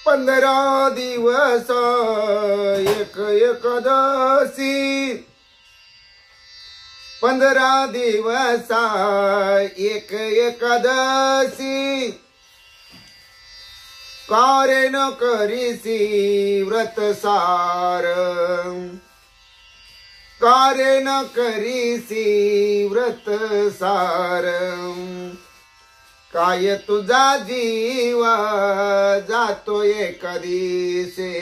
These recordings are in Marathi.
पंधरा दिवस एक एकदशी, 15 दिवस एक एकदशी, कार्य न करीसी व्रत सार, कार्य न करीसी व्रत सार, काय तुझा जीव जातो एकादिसे,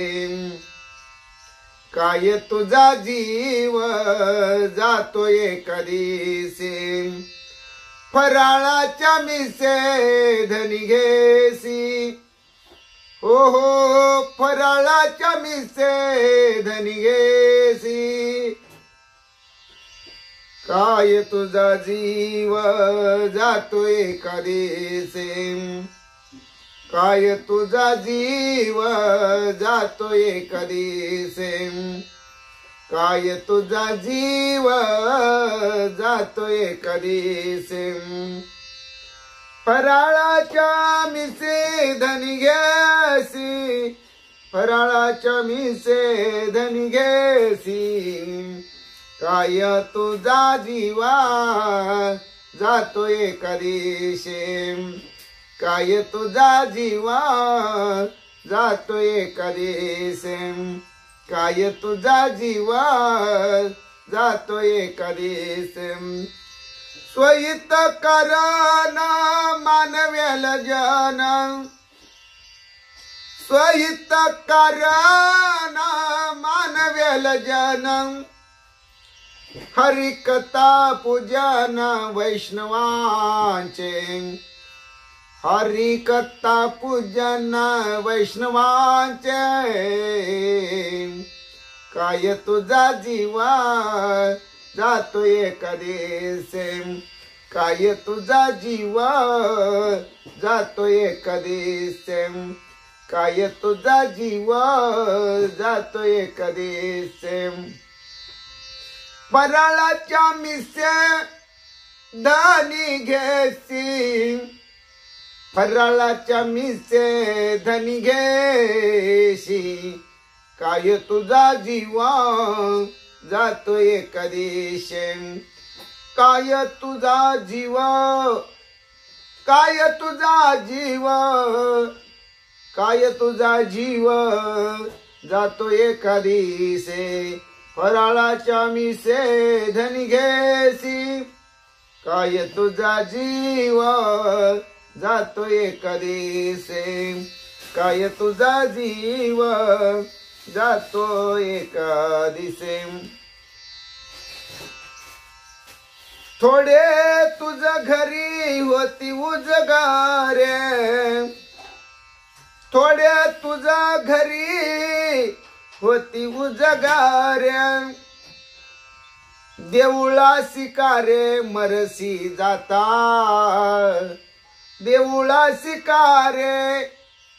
काय तुझा जीव जातो एकादिसे, फराळाच्या मिसे धनी घेसी, हो हो फराळाच्या मिसे धनी घेसी, काय तुझा जीव जातो एकादिसे, काय तुझा जीव जातो एकादिसे, काय तुझा जीव जातो एकादिसे, फराळाच्या मिसे धनी घेसी, फराळाच्या मिसे धनी घेसी, काय तुझा जीवा जातो एकादिसे, काय तुझा जीवा जातो एकादिसे, काय तुझा जीवा जातो एकादिसे, स्वहित करण मानवेल जन, स्वहित करण मानवेल जन, हरिकथा पूजन वैष्णवांचे, हरिकथा पूजन वैष्णवांचे, काय तुझा जीवा जातो एकादिसे, काय तुझा जीवा जातो एकादिसे, काय तुझा जीवा जातो एकादिसे, फराळाच्या मिसे धनी घेसी, फराळाच्या मिसे धनी घेसी, काय तुझा जीवा जातो एकादिसे, काय तुझा जीव, काय तुझा जीव, काय तुझा जीव जातो एकादिसे, फराळाच्या मिसे धनी घेसी, काय तुझा जीव जातो एकादिसे, काय तुझा जीव जातो एकादिसे, थोडे तुझ घरी होती उजगारे, थोडे तुझा घरी होती उजगारे, देऊळा शिकारे मरसी जाता, देऊळा शिकारे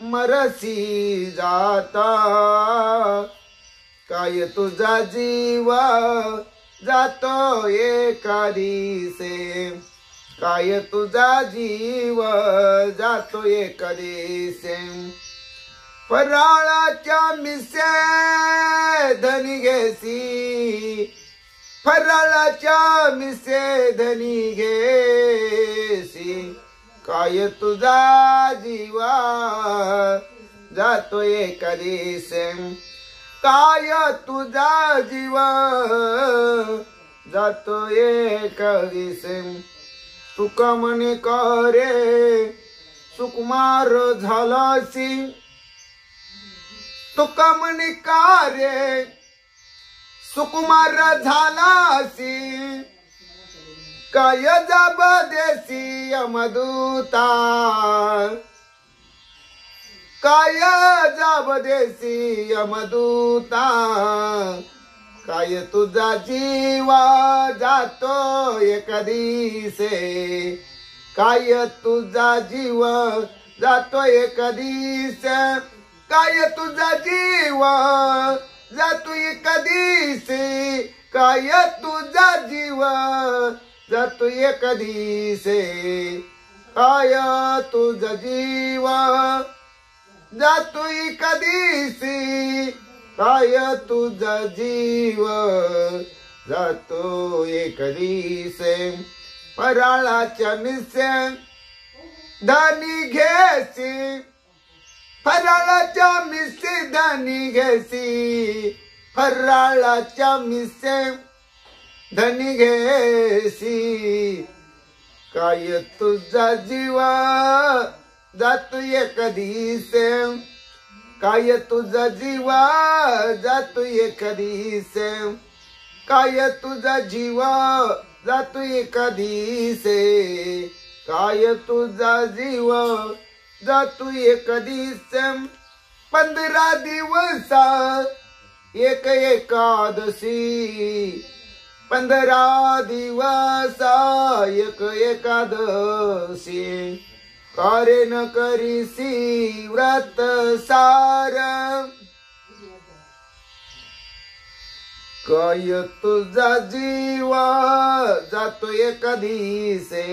मरसी जाता, काय तुझा जीव जातो एकादिसे, काय तुझा जीव जातो एकादिसे, फराळाच्या मिसे धनी घेसी, फराळाच्या मिसे धनी घेसी, काय तुझा जीवा जातो एकादिसे, काय तुझा जीवा जातो एकादिसे, तुका म्हणे करे सुकुमार झालासी, तुका म्हणे कार्य सुकुमार झालासी काय जाब देसी यमदूता काय जाब देसी यमदूता काय तुझा जीवा जातो एकादिसे काय तुझा जीव जातो एकादिसे काय तुझा जीव जातो एकादिसे काय तुझा जीव जातो एकादिसे काय तुझा जीव जातो एकादिसे काय तुझा जीव जातो एकादिसे फराळाच्या मिसे धनी घेसी फराळाच्या मिसे धनी घेसी फराळाच्या मिसे धनी घेसी काय तुझा जीव जातो एकादिसे काय तुझा जीव जातो एकादिसे काय तुझा जीव जातो एकादिसे काय तुझा जीव जातो एकादिसे 15 दिवस एक एकादशी 15 दिवस एक एकादशी करे न करीसी व्रत सार काय तुझा जीव जातो एकादिसे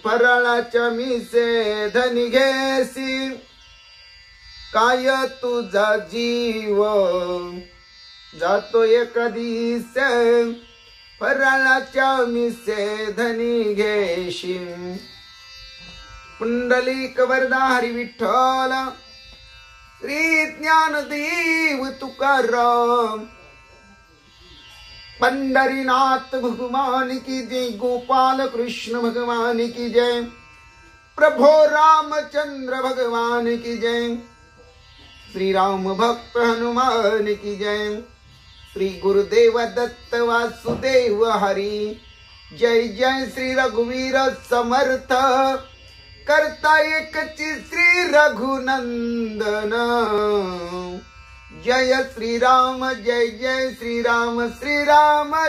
फराळाच्या मिसे धनी घेसी काय तुझा जीव जातो एकादिसे फराळाच्या मिसे धनी घेशी पुंडलिक वरदा हरी विठ्ठल श्री ज्ञानदेव तुकाराम पंढरीनाथ भगवान की जय गोपाल कृष्ण भगवान की जय प्रभो रामचंद्र भगवान की जय श्री राम भक्त हनुमान की जय श्री गुरुदेव दत्त वासुदेव हरी जय जय श्री रघुवीर समर्थ करता एकची श्री रघुनंदन जय श्री राम जय जय श्री राम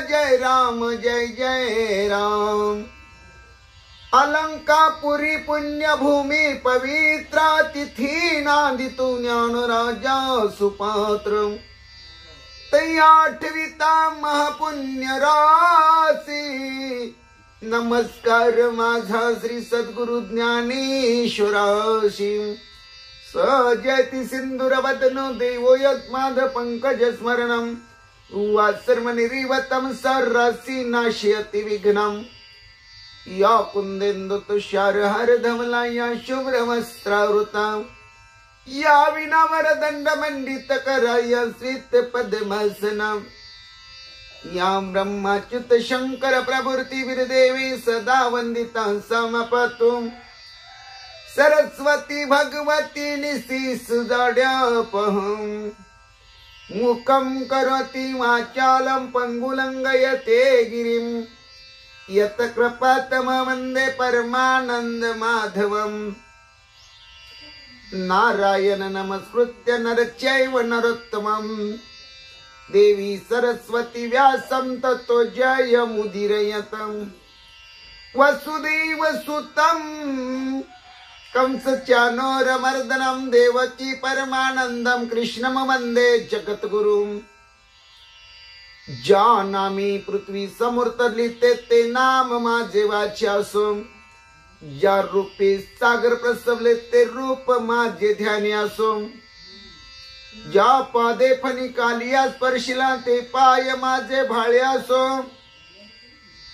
जय राम जय जय राम अलंकापुरी पुण्यभूमी पवित्रा तिथी नांदितो ज्ञान राजा सुपात्र तै आठविता महापुण्य राशी नमस्कार माझा श्री सद्गुरु ज्ञानेश्वराशी सजयति सिंधुरवदनो देवो यस्माद पंकज स्मरणम वासर्म निरीवतम सर्रसी नाशयति विघ्नम या कुंदेन्दु तुषार हर धवला या शुभ्र वस्त्रावृता या विनावर दंड मंडित करा या श्रीत पद्मासनम या ब्रह्माच्युत शंकर प्रभुर्ती वीरदेवी सदा वंदिता समपतु सरस्वती भगवती निसी सुजाड्यापहं मुखं करोति वाचालं पंगुलंगयते गिरिं यत कृपातम वंदे परमानंद माधवं नारायण नमस्कृत्य नरचैव नरोत्तमं देवी सरस्वती व्यासं ततो जयमुदीरयतं वसुदेव सुतं कंसचानूरमर्दनं देवकी परमानंदं कृष्णं वंदे जगद्गुरुं जानामि पृथ्वी समूर्तलिते ते नाम माझे वाच्यासो ज्या रूपे सागर प्रसवले ते रूप माझे ध्यानी असो ज्या पादे फणिकालिया स्पर्शिला ते पाय माझे भाळे असो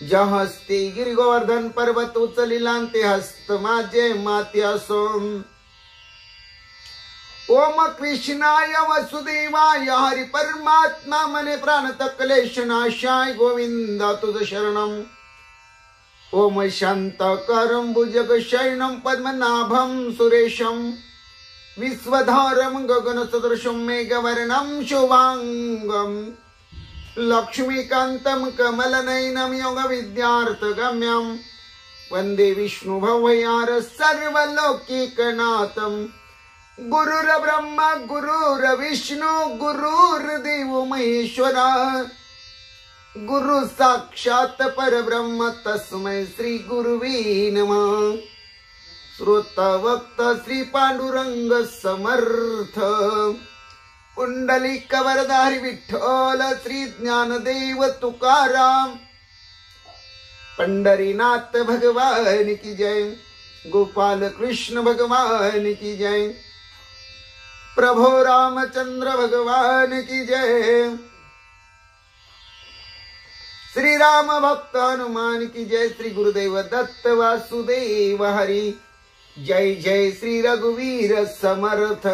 ज्या हस्ते गिरी गोवर्धन पर्वत उचलिला ते हस्त माझे माती असो ओम कृष्णाय वसुदेवाय हरि परमात्मा मने प्राण क्लेश नाशाय गोविंदा तुझ शरणम ओम शांताकारं भुजगशयनं पद्मनाभं सुरेशं विश्वधारं गगनसदृशं मेघवर्णं शुभांगं लक्ष्मीकान्तं कमलनयनं योगविद्यार्थगम्यं वन्दे विष्णुभवयार सर्वलौकिकनाथं। गुरुर्ब्रह्मा गुरुर्विष्णु गुरुर्देवो महेश्वरा गुरु साक्षात् परब्रह्म तस्मै श्री गुरुवे नमः। श्रोता श्री पांडुरंग समर्थ पुंडलिक वरदारी विठ्ठल श्री ज्ञानदेव तुकाराम पंढरीनाथ भगवान की जय। गोपाल कृष्ण भगवान की जय। प्रभो रामचंद्र भगवान की जय। श्री राम भक्त हनुमान की जय। श्री गुरुदेव दत्त वासुदेव हरि जय जय। श्री रघुवीर समर्थ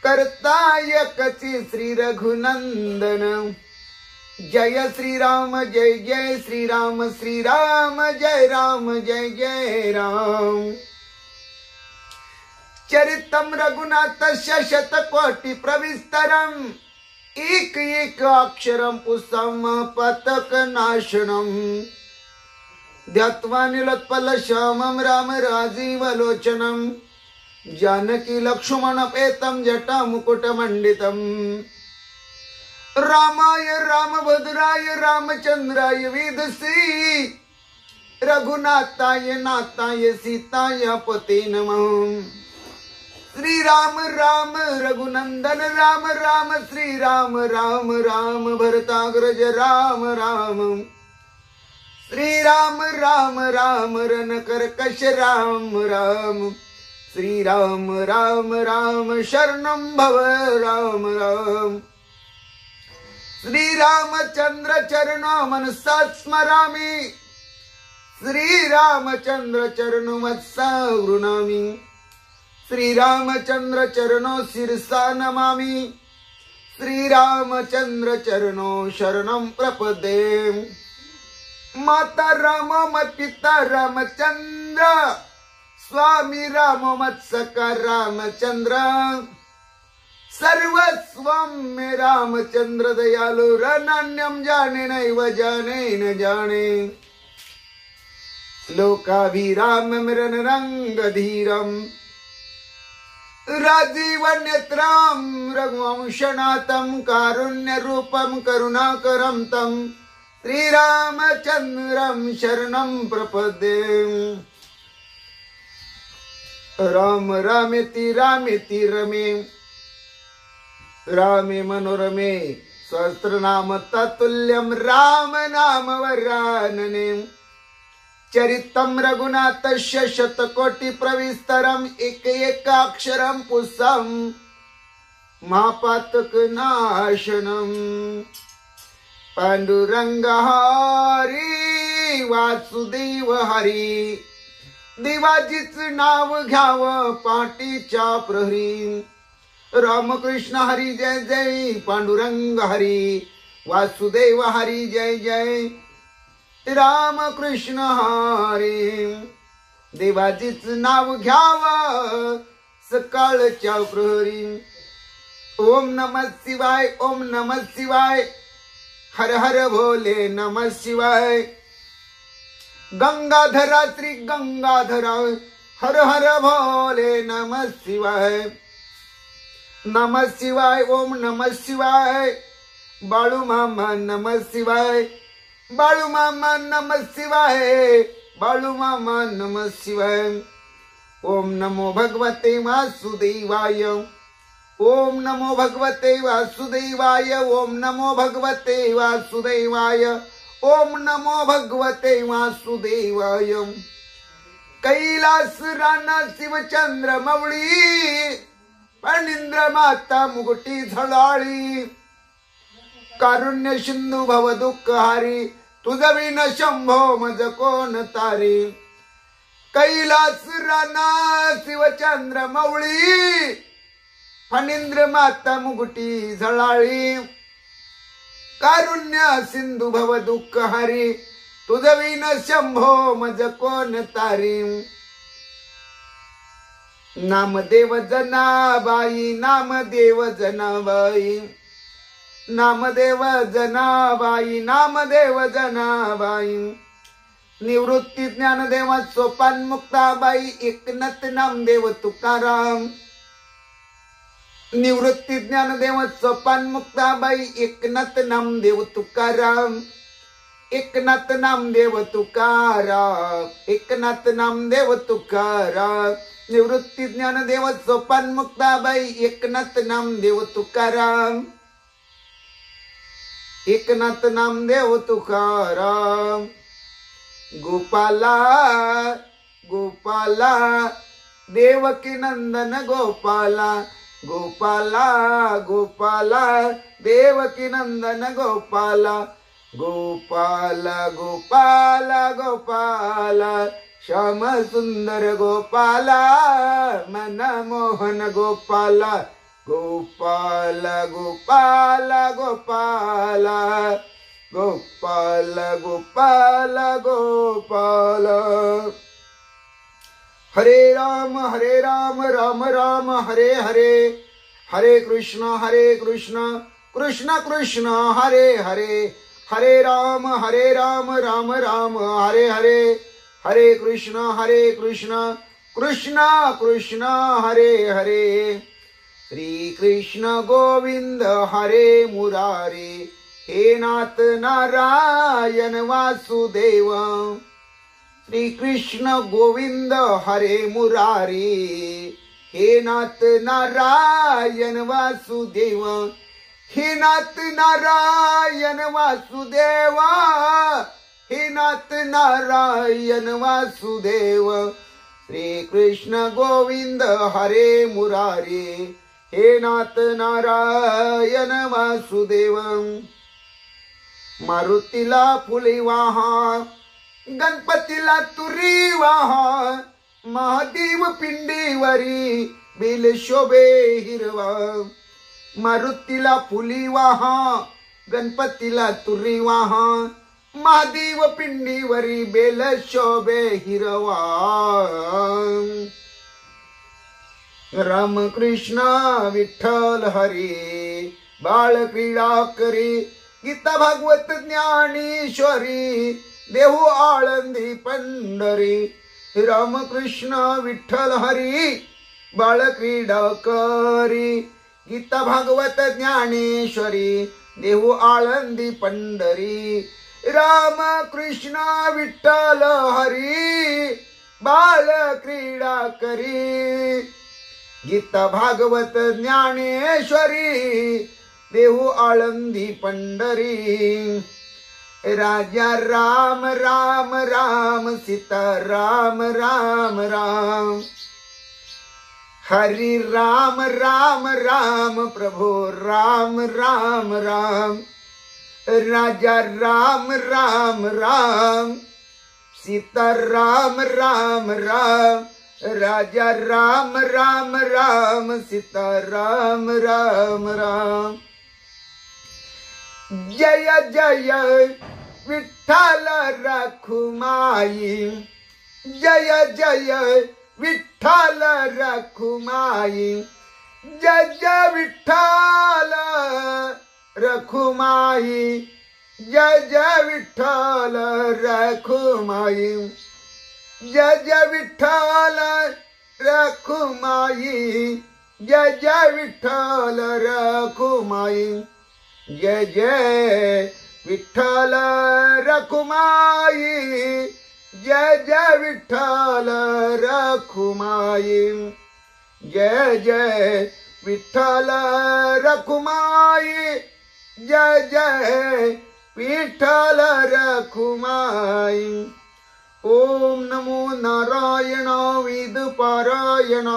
करताय कची श्री रघुनंदन जय श्री राम जय जय श्री राम जय राम जय जय राम। चरितम रघुनाथ शतकोटि प्रविस्तरम एक एक अक्षरम पुस्तम पतक नाशनम ध्यात्वा निलत्पल श्यामं राम राजीवलोचनम जानकी लक्ष्मण पेतम जटा मुकुट मंडितम। रामाय रामभद्राय रामचंद्राय वेदसी रघुनाथाय नाथाय सीताय पते नमः। श्री राम राम रघुनंदन राम राम श्री राम राम राम भरताग्रज राम राम श्री राम राम राम रणकर्कश राम राम श्री राम राम राम शरणं भव राम राम। श्री रामचंद्र चरणो मनसा स्मरामि श्री रामचंद्र चरणो वत्सा गृह्णामि श्री रामचंद्र चरणो शिरसा नमामि श्री रामचंद्र चरणो शरणं प्रपद्ये। माता राम मत पिता रामचंद्र स्वामी राम मत सखा रामचंद्र सर्वस्वं मे रामचंद्र दयालु रनान्यं जाने नैव जाने न जाने। लोकाभिरामं रणरंगधीरं राजीव नेत्रं रघुवंशनाथं कारुण्यरूपं करुणाकरं तं श्रीरामचंद्रं शरणं प्रपद्ये। राम रामेति रामेति रमे रामे मनोरमे सहस्रनाम तत्तुल्यं राम नाम वरानने। चरितं रघुनाथस्य शतकोटि प्रविस्तरं एक एकाक्षरं पुष्पं महापातक नाशनम। पांडुरंग हरी वासुदेव हरी देवाजीच नाव घ्याव पाटीच्या प्रहरी। रामकृष्ण हरी जय जय पांडुरंग हरी वासुदेव हरी जय जय रामकृष्ण हरी। देवाजीच नाव घ्याव सकाळच्या प्रहरी। ओम नमः शिवाय ओम नमः शिवाय हर हर भोले नमः शिवाय। गंगाधरा श्री गंगाधरा हर हर भोले नमः शिवाय। नमः शिवाय ओम नमः शिवाय बाळू मामा नमः शिवाय बाळू मामा नमः शिवाय बाळू मामा नमः शिवाय। ओम नमो भगवते वासुदेवाय ओम नमो भगवते वासुदेवाय ओम नमो भगवते वासुदेवाय ओम नमो भगवते वासुदेवाय। कैलास राणा शिवचंद्र मवळी फणींद्र माता मुकुटी झळाळी कारुण्य सिंधू भव दुःखहारी तुझ विन शंभो मज कोण तारी। कैलास राणा शिवचंद्र मवळी फणींद्र माता मुकुटी झळाळी कारुण्य सिंधू भव दुःखहारी तुझ विन शंभो मज कोण तारी। नामदेव जनाबाई नामदेव जनाबाई नामदेव जनाबाई, नामदेव जनाबाई. निवृत्ती ज्ञानदेवा सोपान मुक्ताबाई, एकनाथ नामदेव तुकाराम. निवृत्ती ज्ञानदेव सोपान मुक्ताबाई, एकनाथ नामदेव तुकाराम. एकनाथ नामदेव तुकाराम, एकनाथ नामदेव तुकाराम. निवृत्ती ज्ञानदेव सोपान मुक्ताबाई, एकनाथ नामदेव तुकाराम. एकनाथ नामदेव तुकाराम. गोपाला गोपाला देवकी नंदन गोपाला, गोपाला गोपाला देवकी नंदन गोपाला. गोपाला गोपाला गोपाला श्याम सुंदर गोपाला, मन मोहन गोपाला. गोपाला गोपाला गोपाला, गोपाला गोपाला गोपाला. हरे राम राम राम हरे हरे, हरे कृष्ण कृष्ण कृष्ण हरे हरे. हरे राम राम राम हरे हरे, हरे कृष्ण कृष्ण कृष्ण हरे हरे. श्री कृष्ण गोविंद हरे मुरारी, हे नाथ नारायण वासुदेव. श्री कृष्ण गोविंद हरे मुरारी, हे नाथ नारायण वासुदेव. हे नाथ नारायण वासुदेव, हे नाथ नारायण वासुदेव. श्री कृष्ण गोविंद हरे मुरारी, हे नाथ नारायण वासुदेव. मारुतीला फुले वाहा, गणपतीला तुरी वाहा. महादेव पिंडीवरी बेल शोभे हिरवा. मारुतीला फुली वाहा, गणपतीला तुरी वाहा. महादेव पिंडीवरी बेल शोभे हिरवा. राम कृष्ण विठ्ठल हरी, बाळ क्रीडा करी. गीता भागवत ज्ञानेश्वरी, देहू आळंदी पंढरी. राम कृष्ण विठ्ठल हरी, बाळ क्रीडा करी. गीता भागवत ज्ञानेश्वरी, देहू आळंदी पंढरी. राम कृष्ण विठ्ठल हरी, बाळ क्रीडा करी. गीता भागवत ज्ञानेश्वरी, देहू आळंदी पंढरी. राजा राम राम राम, सीता राम राम राम. हरि राम राम राम, प्रभु राम राम राम. राजा राम राम राम, सीता राम राम राम. राजा राम राम राम, सीता राम राम राम. जय जय विठ्ठल रखुमाई, जय जय विठ्ठल रखुमाई. जय जय विठ्ठल रखुमाई, जय जय विठ्ठल रखुमाई. जय जय विठ्ठल रखुमाई, जय जय विठ्ठल रखुमाई. जय जय विठ्ठल रखुमाई, जय जय विठ्ठल रखुमाई. जय जय विठ्ठल रखुमाई, जय जय विठ्ठल रखुमाई. ओम नमो नारायण वेद पारायण.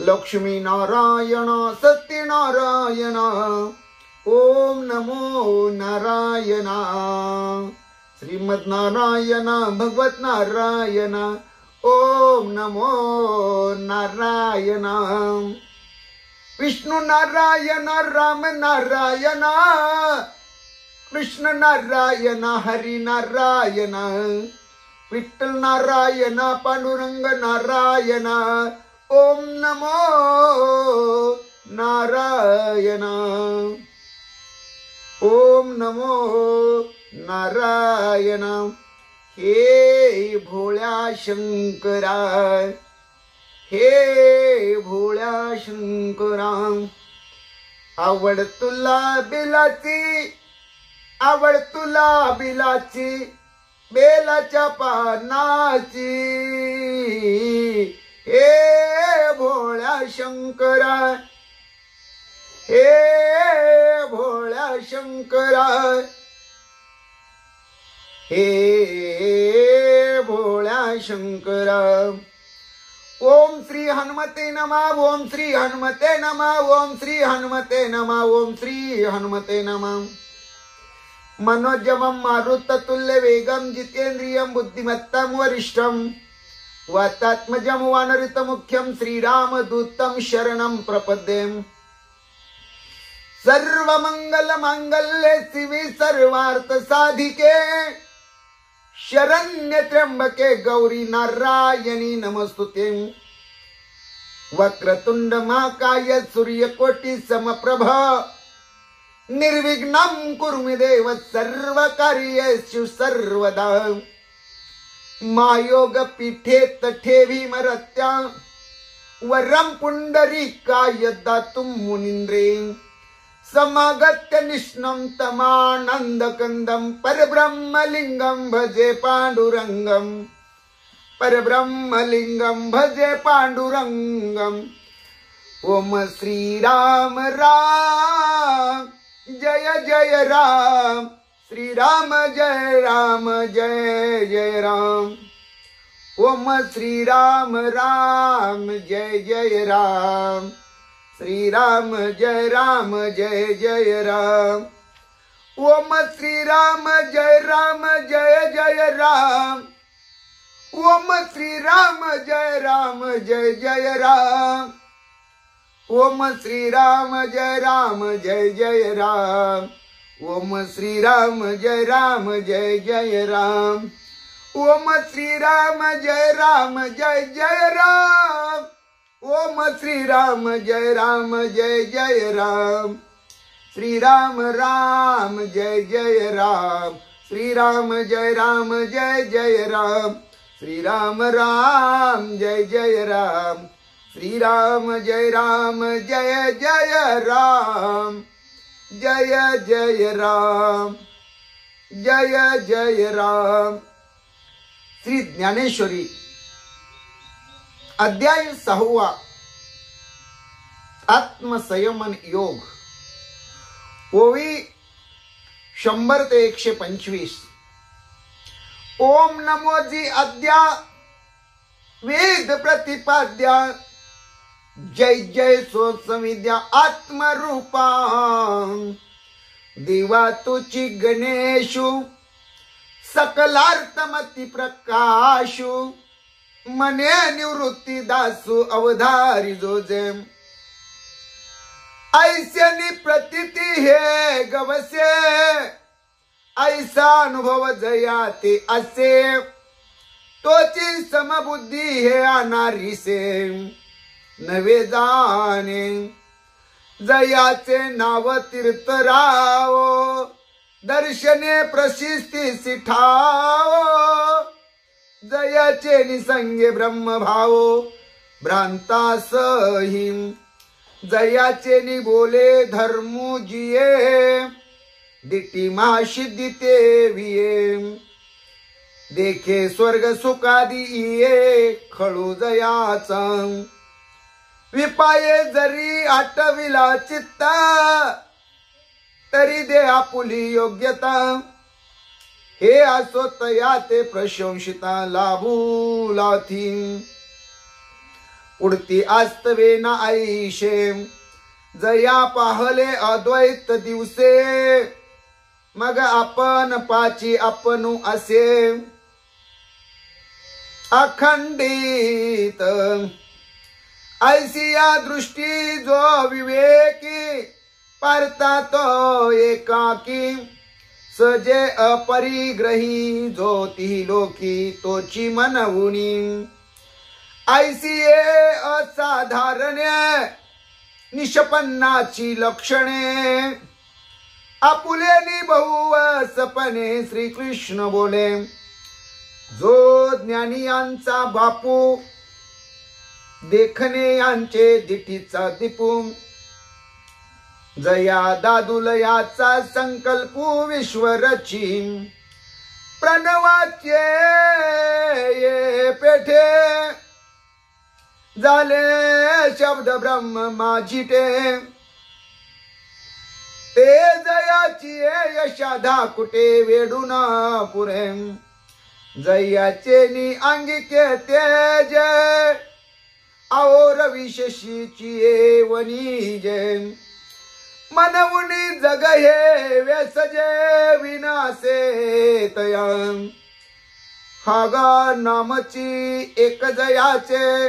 लक्ष्मी नारायण सत्यनारायण. ओम नमो नारायण. श्रीमद नारायण भगवत नारायण. ओम नमो नारायण. विष्णु नारायण राम नारायण, कृष्ण नारायण हरि नारायण. विठ्ठल नारायण पांडुरंग नारायण. ओम नमो नारायण. ओम नमो नारायण. हे भोळ्या शंकरा, हे भोळ्या शंकरा. आवड तुला बिलाची, आवड तुला बिलाची, बेलाच्या पानाची. हे भोळ्या शंकरा, हे भोळ्या शंकरा, हे भोळ्या शंकरा. ओम श्री हनुमते नमः. ओम श्री हनुमते नमः. ओम श्री हनुमते नमः. ओम श्री हनुमते नमः. मनोजवम मारुततुल्य वेगम जितेंद्रियम बुद्धिमत्तम वरिष्ठम वातात्मजम वानरित मुख्यम श्रीरामदूतम शरणं प्रपद्ये. सर्वमंगल मांगल्ये शिवे सर्वार्थ साधिके शरण्य त्र्यंबके गौरी नारायणी नमस्तुते. वक्रतुंड महाकाय सूर्यकोटि समप्रभ निर्विघ्नं कुरु मे देव सर्वकार्येषु सर्वदा. मायोग पीठे तठे भीमरत्या वरं पुंडरीकाय दातुं मुनीन्द्रे. समागत्य निष्णं तमानन्दकन्दं परब्रह्मलिङ्गं भजे पाण्डुरङ्गं. परब्रह्मलिङ्गं भजे पाण्डुरङ्गं. ओम श्रीराम राम जय जय राम. श्रीराम जय राम जय जय राम. ओम श्रीराम राम जय जय राम. श्रीराम जय राम जय जय राम. ओम श्रीराम जय राम जय जय राम. ओम श्रीराम जय राम जय जय राम. ओम श्रीराम जय राम जय जय राम. ओम श्रीराम जय राम जय जय राम. ओम श्रीराम जय राम जय जय राम. ओम श्रीराम जय राम जय जय राम. श्रीराम राम जय जय राम. श्रीराम जय राम जय जय राम. श्रीराम राम जय जय राम. श्रीराम जय राम जय जय राम. जय जय राम. जय जय राम. श्री ज्ञानेश्वरी अध्याय 6 आत्मसंयमन योग. ओवी 100 ते 125. ओम नमोजी अद्या वेद प्रतिपाद्या. जय जय सोत्सविद्या आत्मरूपा. दिवा तुची गणेशु सकलार्थमती प्रकाशु. मने निवृत्ती दासु अवधारी जोजे. ऐस्यानी प्रतीती हे गवसे. ऐसा अनुभव जयाते असे. तोची समबुद्धी हे अनारी से. नवे जाणे जयाचे नाव तीर्थराव. दर्शने प्रशिस्ती सिठाव. जयाचे निसंगे ब्रह्मभाव भ्रांतासही. जयाचे निबोले धर्मुजिये. दिटी महासिद्धिते विये. देखे स्वर्ग सुखादी ये. खळू जयाचा विपाये जरी आटविला चित्ता. तरी दे आपुली योग्यता. हे असो तया ते प्रशंसिता लाभू लाथी. उडती आस्तवे ना आईशे. जया पाहले अद्वैत दिवसे. मग आपण पाची आपणू असे. अखंडित ऐसिया दृष्टी जो विवेकी. पारता तो एकाकी. सजे अपरिग्रही जो ती लोकी. तोची मनवुनी. ऐसिये असाधारण निष्पन्नाची लक्षणे आपुलेनी बहु सपने श्रीकृष्ण बोले जो ज्ञानी यांचा बापू देखणे यांचे दिठीचा दिपू जया दादुलयाचा संकल्पू विश्वरची प्रणवाचे ये पेठे झाले शब्द ब्रह्म माझिटे ते जयाची यशाधा कुटे वेडून पुरे जयाचे नि अंगिके तेज और विशेषीची वनी जय मनवुनी जग हे व्यसजे विनासे तया हागा नामची एक जयाचे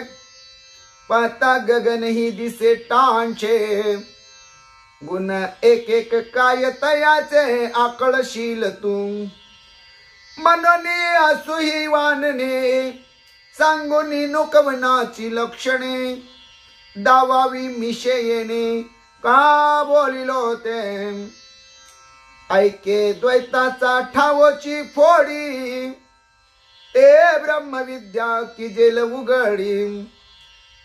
पाता गगन ही दिसे टांचे गुण एक एक काय तयाचे आकळशील तू मनने असुही वानने सांगुनी नुकवनाची लक्षणे दावावी मिशे येणे का बोलिलो ते ऐके द्वैताचा ठावोची फोडी ते ब्रह्मविद्या की जेल उघडी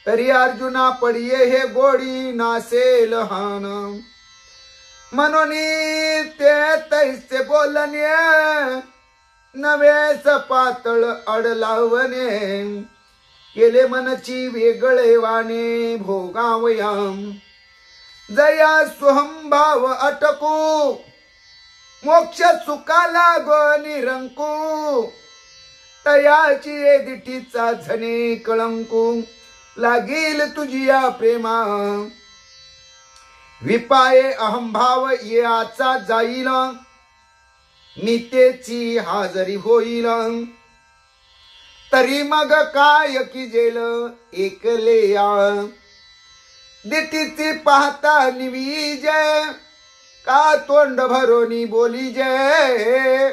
तरी अर्जुना पडिये हे गोडी नासेल हान म्हणून ते तैसे बोलणे नवे सपातळ अडलावणे केले मनची वेगळे वाणे भोगावयाम जया स्वहंभाव अटकू मोक्ष सुखाला गो निरंकू तयाची दिठीचा झने कळंकू लागील तुझिया प्रेमा विपाये अहंभाव याचा जाईल नितेची हाजरी होईल तरी मग काय की जेल एकले या दिठीची पाहता निवीजय का तोंड भरोनी बोली जय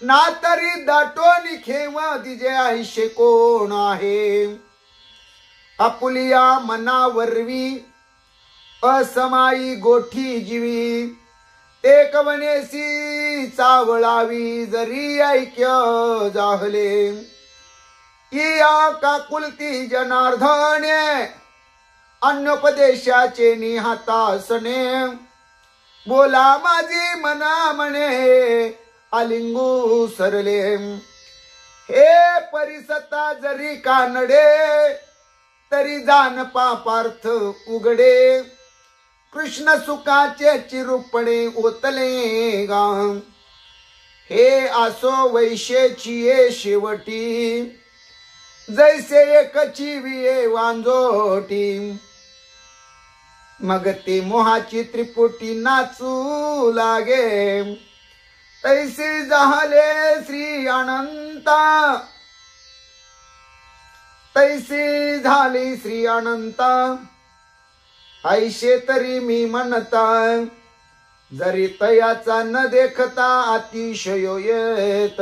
ना तरी दाटोनी खेवा दिजे आयशे कोण आहे आपुलिया मनावरवी असमाई गोठी जीवी ते कवनेसी चावळावी जरी ऐक्य जाहले या काकुलती जनार्दने अन्योपदेशाचे निहातासने बोला माझी मना म्हणे आलिंगू सरले हे परिसता जरी कानडे तरी जान पापार्थ उघडे कृष्ण सुखाचे चिरुपणे ओतले गा हे आसो वैशेची ये शेवटी जैसे एकची विये वांजोटी मग ते मोहाची त्रिपुटी नाचू लागे तैसे झाले श्री अनंता तैसे झाली श्री अनंता ऐशे तरी मी म्हणता जरी तयाचा न देखता अतिशय येत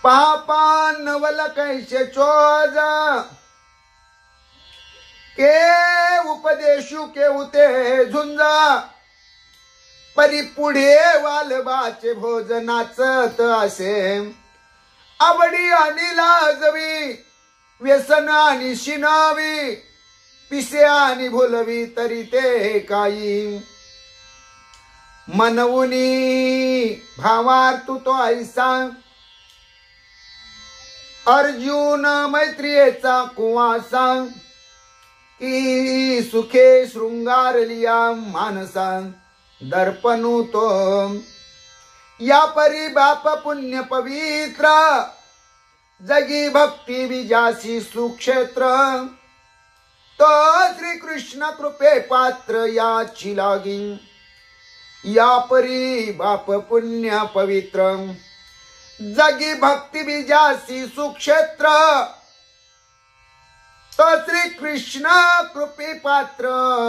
पापा नवल कैसे चोज के उपदेशु के उते झुंजा परी पुढे वालबाचे भोजनाचत असे आवडी आणि लाजवी व्यसन आणि शिनावी पिसे आणि भुलवी तरी ते काही मनवुनी भावार तू तो ऐसा अर्जुन मैत्रियेचा कुवासा की सुखे शृंगारलिया मानसा दर्पणू तो या परी बाप पुण्य पवित्र जगी भक्ती विजासी सुक्षेत्र तो श्री कृष्ण कृपे पात्र याची लागी या परी बाप पुण्य पवित्र जगी भक्ती विजासी सुक्षेत्र तो श्री कृष्ण कृपे पात्र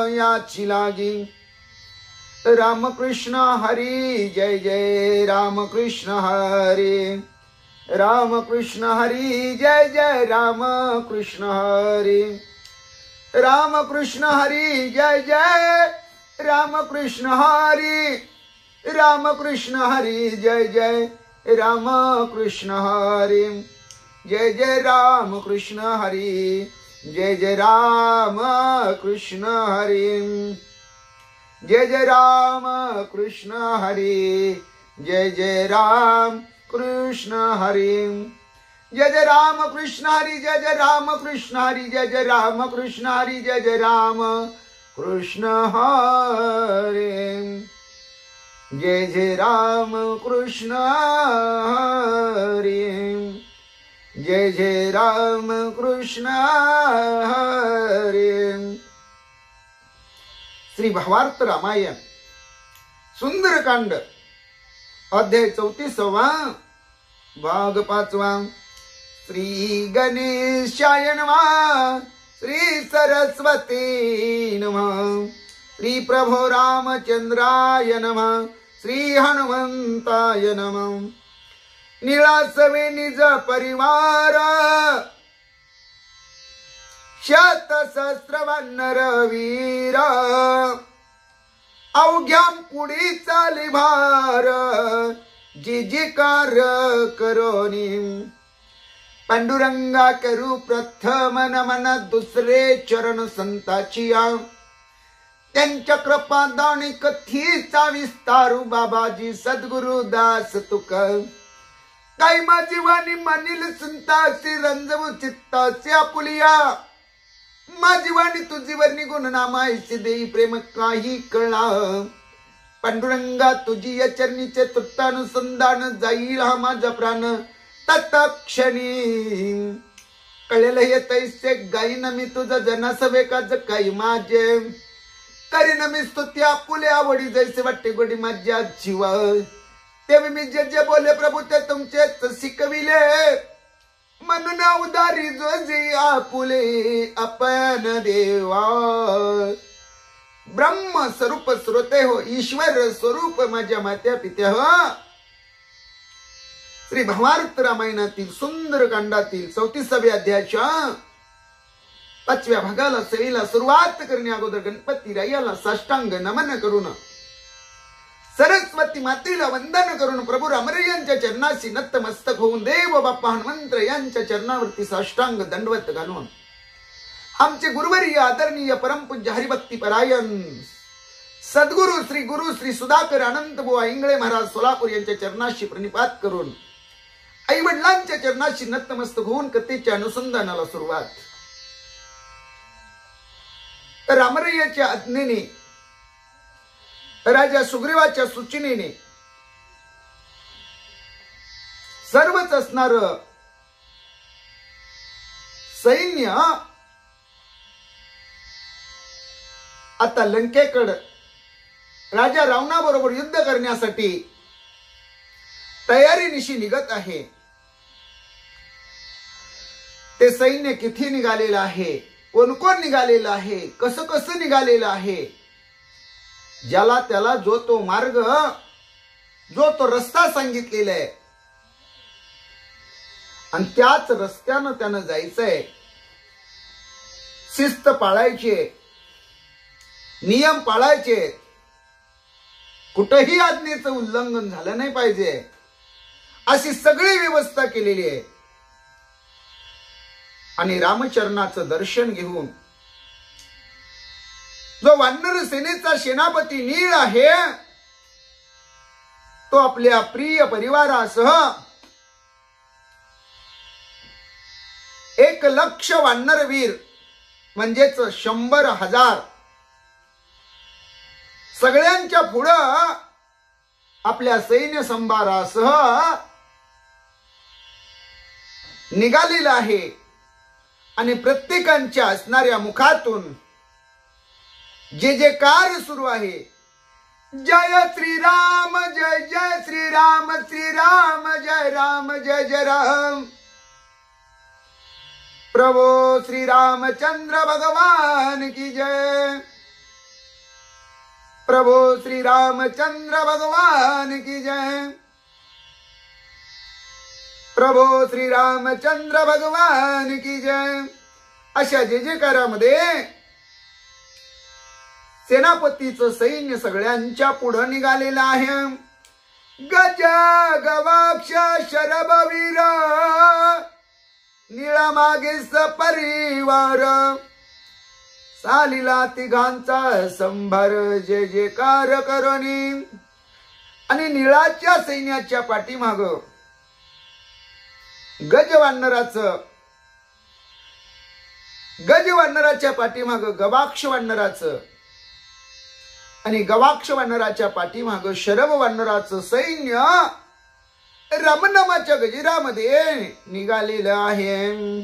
याची लागी रामकृष्ण हरी जय जय रामकृष्ण हरी रामकृष्ण हरी जय जय रामकृष्ण हरी राम कृष्ण हरी जय जय राम कृष्ण हरी राम कृष्ण हरी जय जय राम कृष्ण हरी जय जय राम कृष्ण हरी जय जय राम कृष्ण हरी जय जय राम कृष्ण हरी जय जय राम कृष्ण हरी जय जय राम कृष्ण हरी जय जय राम कृष्ण हरी जय जय राम कृष्ण हरी जय जय राम कृष्ण हरी जय जय राम कृष्ण हरी जय जय राम कृष्ण हरी। श्री भावार्थ रामायण सुंदरकांड अध्याय 34 भाग 5 श्री गणेशाय नमः श्री सरस्वती नमः श्री प्रभो रामचंद्राय नमः श्री हनुमंताय नमः। निळासवे निज परिवार शत सहस्र वानर वीर अवघ्यां पुढे चाले भार जिजिकार करोनी पांडुरंगा करू प्रथम नमन दुसरे चरण संताचिया त्यांच्या कृपा दाणी कथीचा विस्तारू बाबाजी सद्गुरु दास तुक काही माझी वाणी मानिल सुनतासी रंजवू चित्तासी आपुलिया माझी वाणी तुझी वर्णी गुणनामायसी देई प्रेम काही कळा पांडुरंगा तुझी या चरणीचे तुट्टानुसंधान जाईल हा माझा प्राण तत्क्षणी कळेल हे तैसे गाईन मी तुझं जनासवे काज काही माझे करीन मी स्तुती आपुले आवडी जैसे वाटते गोडी माझ्या जीवा तेव्हा मी जे जे बोले प्रभू ते तुमचेच शिकविले म्हणून उदारी जो जे आपुले आपण देवा ब्रह्म स्वरूप श्रोते हो ईश्वर स्वरूप माझ्या मात्या पित्या हो। श्री भावार्थ रामायणातील सुंदरकांडातील 34व्या अध्यायाच्या 5व्या भागाला सरीला सुरुवात करण्या अगोदर गणपती रायाला साष्टांग नमन करून सरस्वती मातेला वंदन करून प्रभू रामरे यांच्या चरणाशी नतमस्तक होऊन देव बाप्पा हनुमंत यांच्या चरणावरती साष्टांग दंडवत घालून आमचे गुरुवर्य आदरणीय परमपूज्य हरिभक्ती परायण सद्गुरु श्री सुधाकर अनंतबुवा इंगळे महाराज सोलापूर यांच्या चरणाशी प्रणिपात करून आई वडिलांच्या चरणाशी नतमस्तक होऊन कथेच्या अनुसंधानाला सुरुवात। रामरय्याच्या आज्ञेने राजा सुग्रीवाच्या सूचनेने सर्वच असणार सैन्य आता लंकेकडे राजा रावणाबरोबर युद्ध करण्यासाठी तयारीनिशी निघत आहे। ते सैन्य किती निघालेलं आहे, कोण कोण निघालेलं आहे, कसं कसं निघालेलं आहे, ज्याला त्याला जो तो मार्ग जो तो रस्ता सांगितलेला आहे आणि त्याच रस्त्यानं त्यानं जायचंय। शिस्त पाळायची, नियम पाळायचे, कुठेही आज्ञेचं उल्लंघन झालं नाही पाहिजे अशी सगळी व्यवस्था केलेली आहे। आणि रामचरणाचं दर्शन घेऊन जो वानर सेनेचा सेनापती नीळ आहे तो आपल्या प्रिय परिवारासह 1,00,000 वानरवीर म्हणजेच 100,000 सगळ्यांच्या पुढं आपल्या सैन्य संभारासह निघालेला आहे। आणि प्रत्येकांच्या असणाऱ्या मुखातून जे जे कार सुरू आहे, जय श्रीराम जय जय श्रीराम श्रीराम जय राम जय जय राम, प्रभो श्री रामचंद्र भगवान की जय, प्रभो श्री रामचंद्र भगवान की जय, प्रभो श्री रामचंद्र भगवान की जय अशा जय जयकारामध्ये सेनापतीचं सैन्य सगळ्यांच्या पुढे निघालेलं आहे. गज गवाक्ष शरभवीर निळा मागे सपरिवार चालिला तिघांचा संभार जय जयकार करणी. आणि निळाच्या सैन्याच्या पाठीमाग गज वानराच्या पाठीमाग गवाक्ष वानराचं आणि गवाक्ष वानराच्या पाठीमाग शरभ वानराचं सैन्य रामनामाच्या गजिरामध्ये निघालेलं आहे.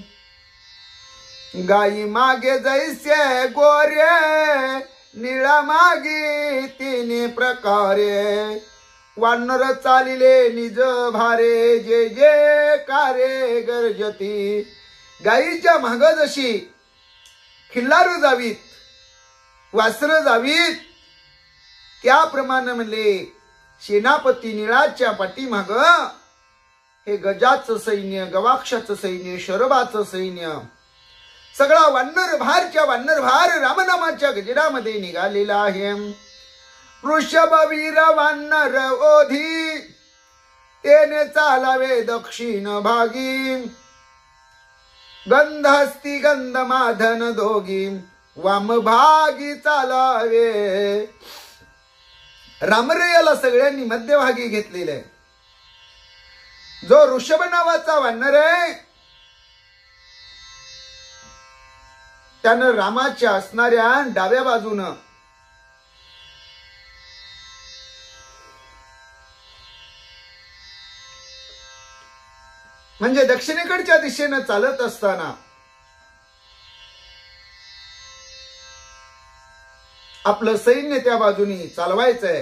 गाई मागे जैसे गोरे निळा मागे तिने प्रकारे वानर चालिले निज भारे जे जे कारे गरजती. गाईच्या माग जशी खिल्लार जावीत वासर जावीत त्याप्रमाणे म्हणले सेनापती निळाच्या पाठीमाग हे गजाचं सैन्य गवाक्षाचं सैन्य शरभाचं सैन्य सगळा वानर भार रामनामाच्या गजिरामध्ये निघालेला आहे. वृषभवीर वानर ओधी तेने चालावे दक्षिण भागी गंधस्ती गंध माधन दोघी वाम भागी चालावे. रामरयाला सगळ्यांनी मध्यभागी घेतलेला आहे. जो ऋषभ नावाचा वानर आहे त्यानं रामाच्या असणाऱ्या डाव्या बाजूनं म्हणजे दक्षिणेकडच्या दिशेनं चालत असताना आपलं सैन्य त्या बाजूनी चालवायचंय.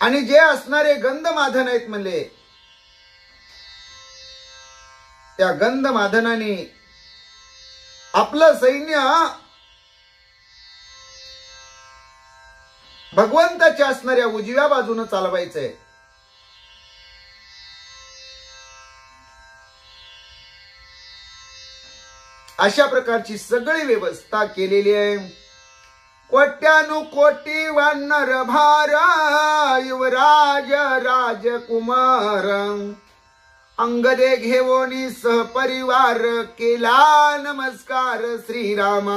आणि जे असणारे गंधमाधन आहेत म्हणले त्या गंधमाधनाने आपलं सैन्य भगवंताच्या असणाऱ्या उजव्या बाजूने चालवायचंय. अशा प्रकारची सगळी व्यवस्था केलेली आहे. कोट्यानुकोटी वानर भार युवराज राजकुमार अंगदे घेवोनी सहपरिवार केला नमस्कार श्रीराम.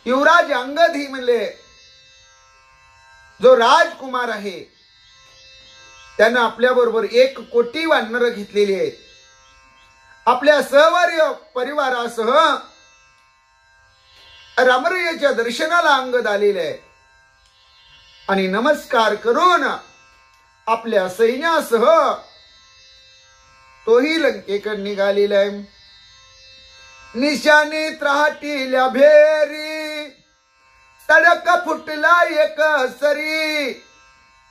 युवराज अंगद ही म्हणले जो राजकुमार आहे त्यानं आपल्या बरोबर 1 कोटी वानर घेतलेली आहेत. आपल्या सहवर्य परिवारासह रामरयाच्या दर्शनाला अंगद आलेले आहे आणि नमस्कार करून आपल्या सैन्यासह तोही लंकेकडे निघालेला आहे. निशाणी त्राटील्या भेरी तडक फुटला एक सरी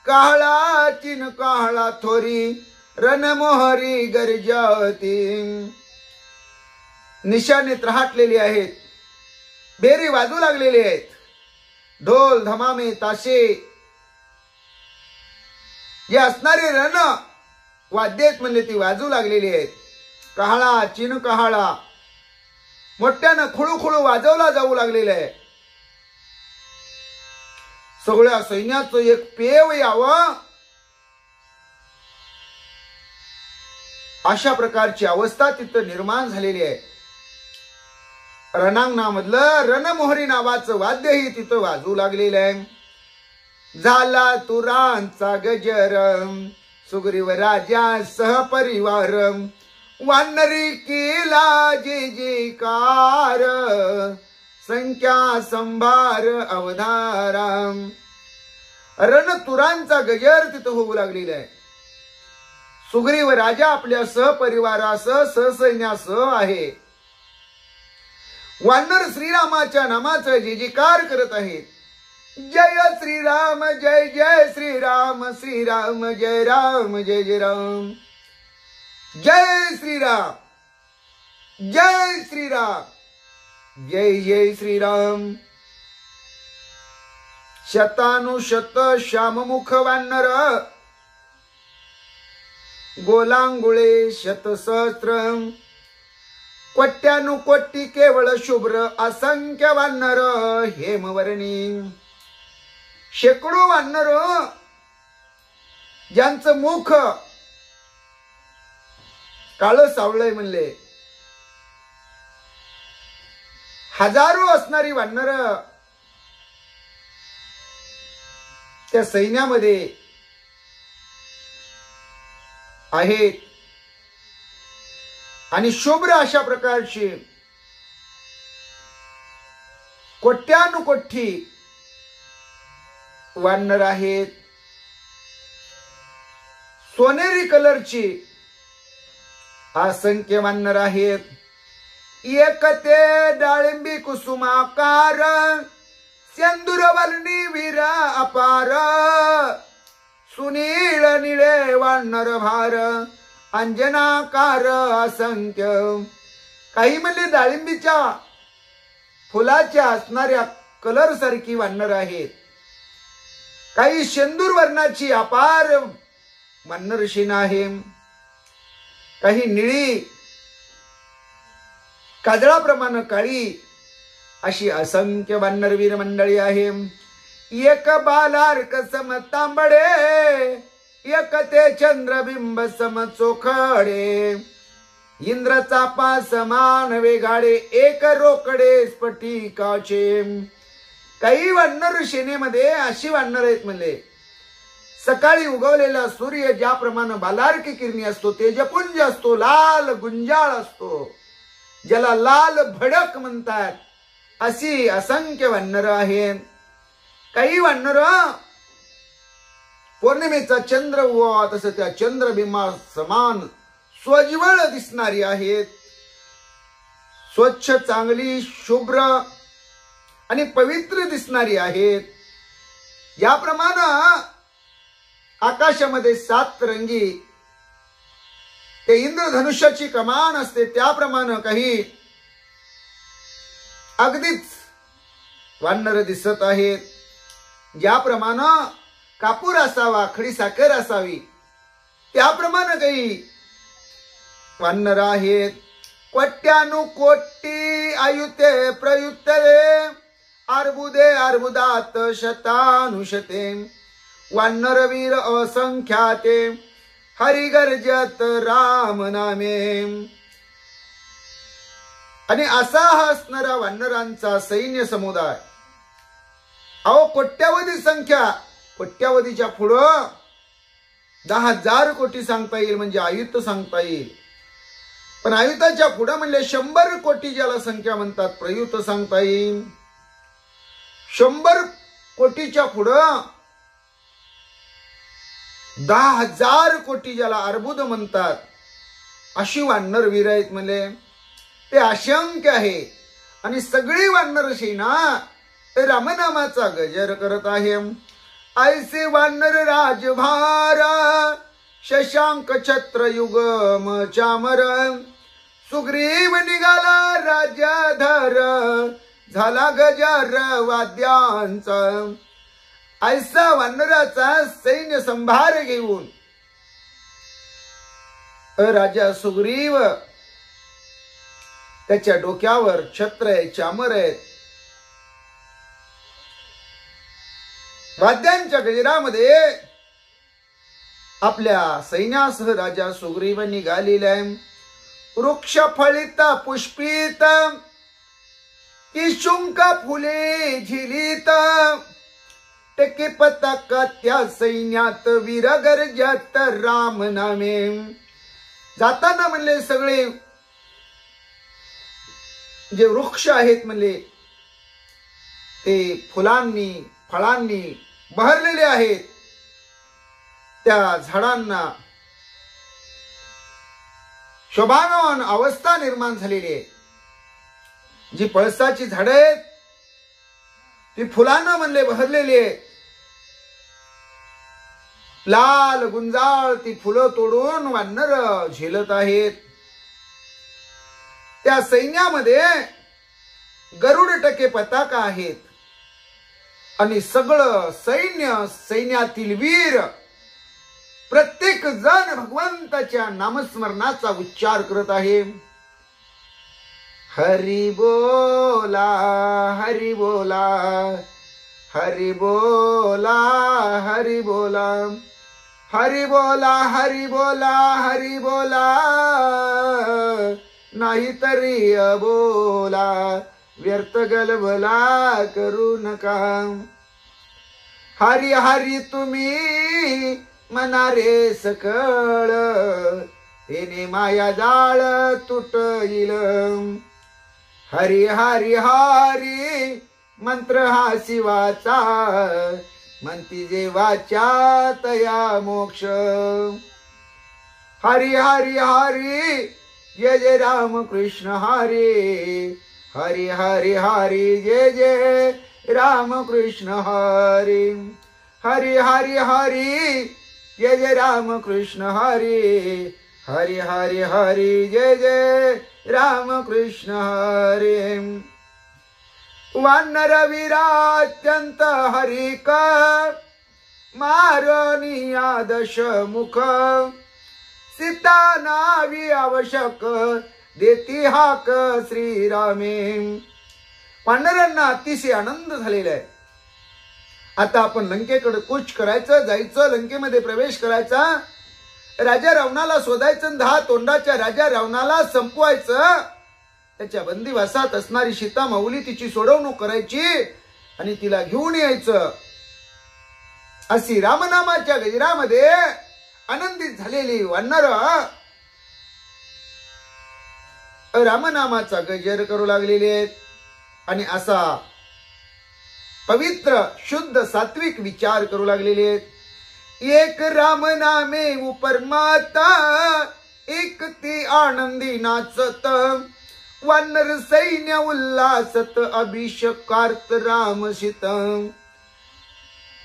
काहळा चिन काहळा थोरी रणमोहरी गरजती. निशाणे त्राटलेली आहेत, बेरी वाजू लागलेली आहेत, ढोल धमामे ताशे जे असणारे रण वाद्येत म्हणले ती वाजू लागलेली आहेत. काहळा चिन काहळा मोठ्यानं खुळू वाजवला जाऊ लागलेलं आहे. सगळ्या सैन्याचं एक पेव यावं अशा प्रकारची अवस्था तिथं निर्माण झालेली आहे. रणांगणामधलं रणमोहरी नावाचं वाद्यही तिथं वाजू लागलेलं आहे. झाला तुरांचा गजर सुग्रीव राजा सहपरिवार वानरी केला जे जेकार संख्या संभार अवधारा. रणतुरांचा गजर तिथं होऊ लागलेला आहे. सुग्रीव राजा आपल्या सहपरिवारासह सहसैन्यासह आहे. वानर श्रीरामाच्या नामाचा जय जयकार करत आहेत. जय श्रीराम जय जय श्रीराम श्रीराम जय राम जय जय राम. जय श्रीराम जय श्रीराम जय जय श्रीराम. शतानुशत श्याममुख वानर गोलांगुळे शतसहस्र कोट्यानुकोटी केवळ शुभ्र असंख्य वानर हेमवर्णी. शेकडो वानर ज्यांचं मुख काळं सावळय म्हणले. हजारो असणारी वानर त्या सैन्यामध्ये आहेत आणि शुभ्र अशा प्रकारची कोट्यानुकोटी वानर आहेत. सोनेरी कलरची असंख्य वानर आहेत. एक ते डाळिंबी कुसुमाकार सिंदूरवर्णी वीर अपार. सुनीळ निळे वानर भार अंजनाकार असंख्य. काही म्हणले डाळिंबीच्या फुलाच्या असणाऱ्या कलर सारखी वानर आहेत. काही शेंदूर वर्णाची अपार वानर शेना आहे. काही निळी काजळाप्रमाणे काळी अशी असंख्य वानरवीर मंडळी आहे. एक बालार्क सम तांबडे एक ते चंद्रबिंब सम चोखडे. इंद्रचा पा समान वेगाडे एक रोकडे स्फटिकाचे. काही वानर सेनेमध्ये अशी वानर आहेत म्हणले. सकाळी उगवलेला सूर्य ज्याप्रमाणे बालार्की किरणी असतो, तेजपुंज असतो, लाल गुंजाळ असतो, ज्याला लाल भडक म्हणतात, अशी असंख्य वानर आहेत. काही वानर पौर्णिमेचा चंद्र उगवा तसं त्या चंद्रबिंबा समान स्वज्वळ दिसणारी आहेत. स्वच्छ चांगली शुभ्र आणि पवित्र दिसणारी आहेत. ज्याप्रमाणे आकाशामध्ये 7 रंगी ते इंद्रधनुष्याची कमान असते, त्याप्रमाणे काही अगदीच वानर दिसत आहेत. ज्याप्रमाणे कापूर असावा, खडी साखर असावी, त्याप्रमाणे काही वानर आहेत. कोट्यानुकोटी आयुते प्रयुक्ते अर्बुदे अर्बुदात शतानुशते. वानरवीर असंख्याते हरिगर्जत राम नामे. आणि असा हा असणारा वानरांचा सैन्य समुदाय. अहो कोट्यावधी संख्या, कोट्यावधीच्या पुढं 10,000 कोटी सांगता येईल, म्हणजे आयुत सांगता येईल. पण आयुताच्या पुढं म्हणले 100 कोटी ज्याला संख्या म्हणतात प्रयुत सांगता येईल. 100 कोटीच्या पुढं 10,000 कोटी ज्याला अर्बुद म्हणतात, अशी वानर वीर आहेत म्हणले. ते असंख्य आहे आणि सगळी वानर सेना ते रामनामाचा गजर करत आहे. ऐसे वानर राजभार शशांक छत्र युगम चामर. सुग्रीव निघाला राज्याधर झाला गजर वाद्यांचा. ऐसा वानराचा सैन्य संभार घेऊन राजा सुग्रीव, त्याच्या डोक्यावर छत्र आहे, चामर आहेत. वाद्यांच्या गजरामध्ये आपल्या सैन्यासह राजा सुग्रीव निघालेला आहे. वृक्ष फळित पुष्पित किशुंक फुले झिलित. टके पताक त्या सैन्यात वीर गर्जत राम नामे. जाताना म्हणले सगळे जे वृक्ष आहेत म्हणले ते फुलांनी फळांनी बहरलेले आहेत. त्या झाडांना शोभावान अवस्था निर्माण झालेली आहे. जी पळसाची झाडं आहेत ती फुलांना म्हणले बहरलेली आहेत. लाल गुंजाळ ती फुलं तोडून वानर झेलत आहेत. त्या सैन्यामध्ये गरुड टके पताका आहेत आणि सगळं सैन्य, सैन्यातील वीर प्रत्येक जण भगवंताच्या नामस्मरणाचा उच्चार करत आहे. हरि बोला हरि बोला हरि बोला हरि बोला हरि बोला हरि बोला हरि बोला नाही तरी अबोला व्यर्थ गलबला करू नका. हरी हरी तुम्ही मनारे सकळ तेने माया जाळ तुटईल. हरी हरी हरी मंत्र हा शिवाचा म्हणती जे वाचा तया मोक्ष. हरी हरी हरी जय जय राम कृष्ण हरी हरी हरी हरी जय जय राम कृष्ण हरी हरी हरी हरी जय जय राम कृष्ण हरी हरी हरी हरी जय जय राम कृष्ण हरी. वानर वीरात्यंत हरिक मारनिया दश मुख सीता नावी आवश्यक देती हाक श्रीरामे. वानरांना अतिशय आनंद झालेला आहे. आता आपण लंकेकडे कूच करायचं, जायचं, लंकेमध्ये प्रवेश करायचा, राजा रावणाला शोधायचं, 10 तोंडाच्या राजा रावणाला संपवायचं, त्याच्या बंदिवासात असणारी सीता माऊली तिची सोडवणूक करायची आणि तिला घेऊन यायचं. अशी रामनामाच्या गजरामध्ये आनंदित झालेली वानर रामनामाचा गजर करू लागलेले आहेत आणि असा पवित्र शुद्ध सात्विक विचार करू लागलेले आहेत. एक राम नामे उपरमाता एक ती आनंदी नाचत वानर सैन्य उल्हासत अभिषेकार्थ राम सीत.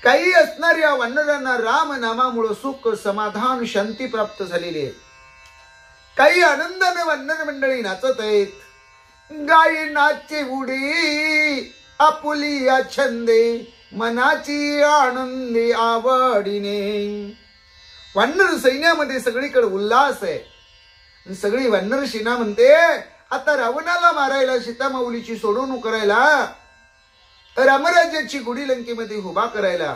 काही असणाऱ्या वानरांना राम नामामुळे सुख समाधान शांती प्राप्त झालेली आहे. काही आनंदाने वानर मंडळी नाचत आहेत. गाई नाचे उडी आपुलिया छंदे मनाची आनंदी आवडीने. वानर सैन्यामध्ये सगळीकडे उल्हास आहे. सगळी वानर सेना म्हणते आता रावणाला मारायला सीता माऊलीची सोडवणूक करायला, रामराज्याची गुढी लंकेमध्ये उभा करायला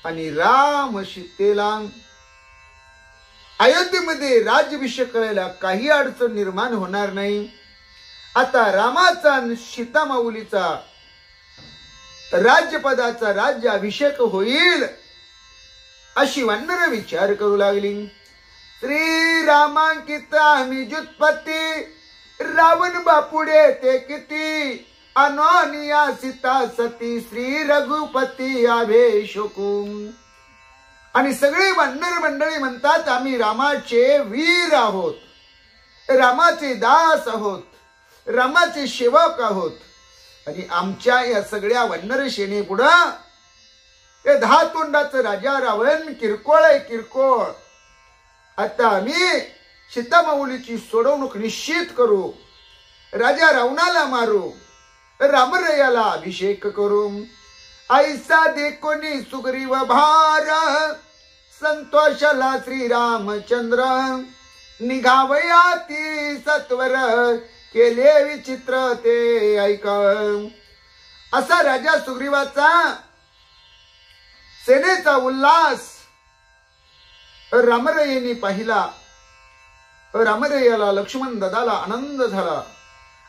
आणि राम सीतेला अयोध्येमध्ये राज्याभिषेक करायला काही अडचण निर्माण होणार नाही. आता रामाचा आणि सीता माऊलीचा राज्यपदाचा राज्याभिषेक होईल अशी वानर विचार करू लागली. श्रीरामांकित आम्ही जुत्पत्ती रावण बापुडे ते किती अनोनिया सीता सती श्री रघुपती अभिषेकू. आणि सगळे वानर मंडळी म्हणतात आम्ही रामाचे वीर आहोत, रामाचे दास आहोत, रामाचे सेवक आहोत. आणि आमच्या या सगळ्या वानर सेनेपुढं ते 10 तोंडाचं राजा रावण किरकोळ आहे, किरकोळ. आता आम्ही सीता माऊलीची सोडवणूक निश्चित करू, राजा रावणाला मारू, रामरयाला अभिषेक करू. ऐसा देखोनी सुग्रीव भार संतोषला श्रीरामचंद्र निघावयाती सत्वर केले विचित्र ते ऐक. असा राजा सुग्रीवाचा सेनेचा उल्हास रामरयेने पाहिला. रामरयाला लक्ष्मण दादाला आनंद झाला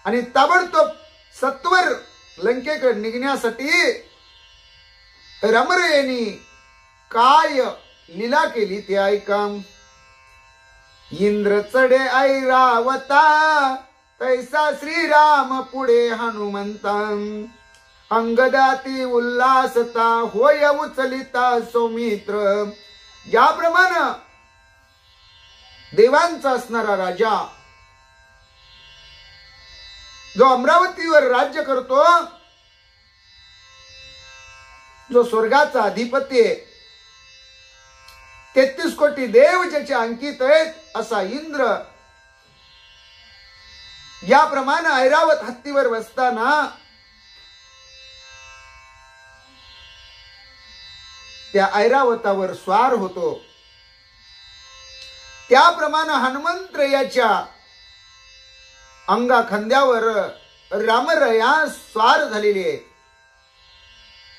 आणि ताबडतोब सत्वर लंकेकडे निघण्यासाठी रामरयेने काय लीला केली ते ऐका. इंद्र चढे ऐरावता तैसा श्रीराम पुढे हनुमंता अंगदाती उल्हासता होय उचलिता सौमित्र. ज्याप्रमाणे देवांचा असणारा राजा जो अमरावतीवर राज्य करतो, जो स्वर्गाचा अधिपती आहे, 33 कोटी देव ज्याचे अंकित आहेत असा इंद्र याप्रमाणे ऐरावत हत्तीवर बसताना त्या ऐरावतावर स्वार होतो. त्याप्रमाणे हनुमंत याच्या अंगा खांद्यावर रामरया स्वार झालेली आहे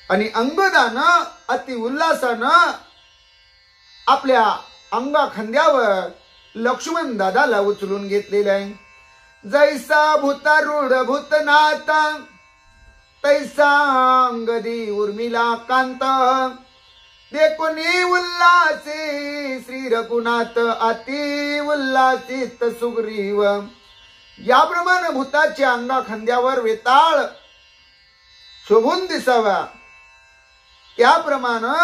आणि अंगदानं अति उल्हासानं आपल्या अंगा खांद्यावर लक्ष्मण दादाला उचलून घेतलेला आहे. जैसा भूतारूढ भूतनाथ तैसा अंगदी उर्मिला कांत देखुनी उल्हासी श्री रघुनाथ अति उल्हासित सुग्रीव. याप्रमाणे भूताच्या अंगा खांद्यावर वेताळ शोभून दिसावा त्याप्रमाणे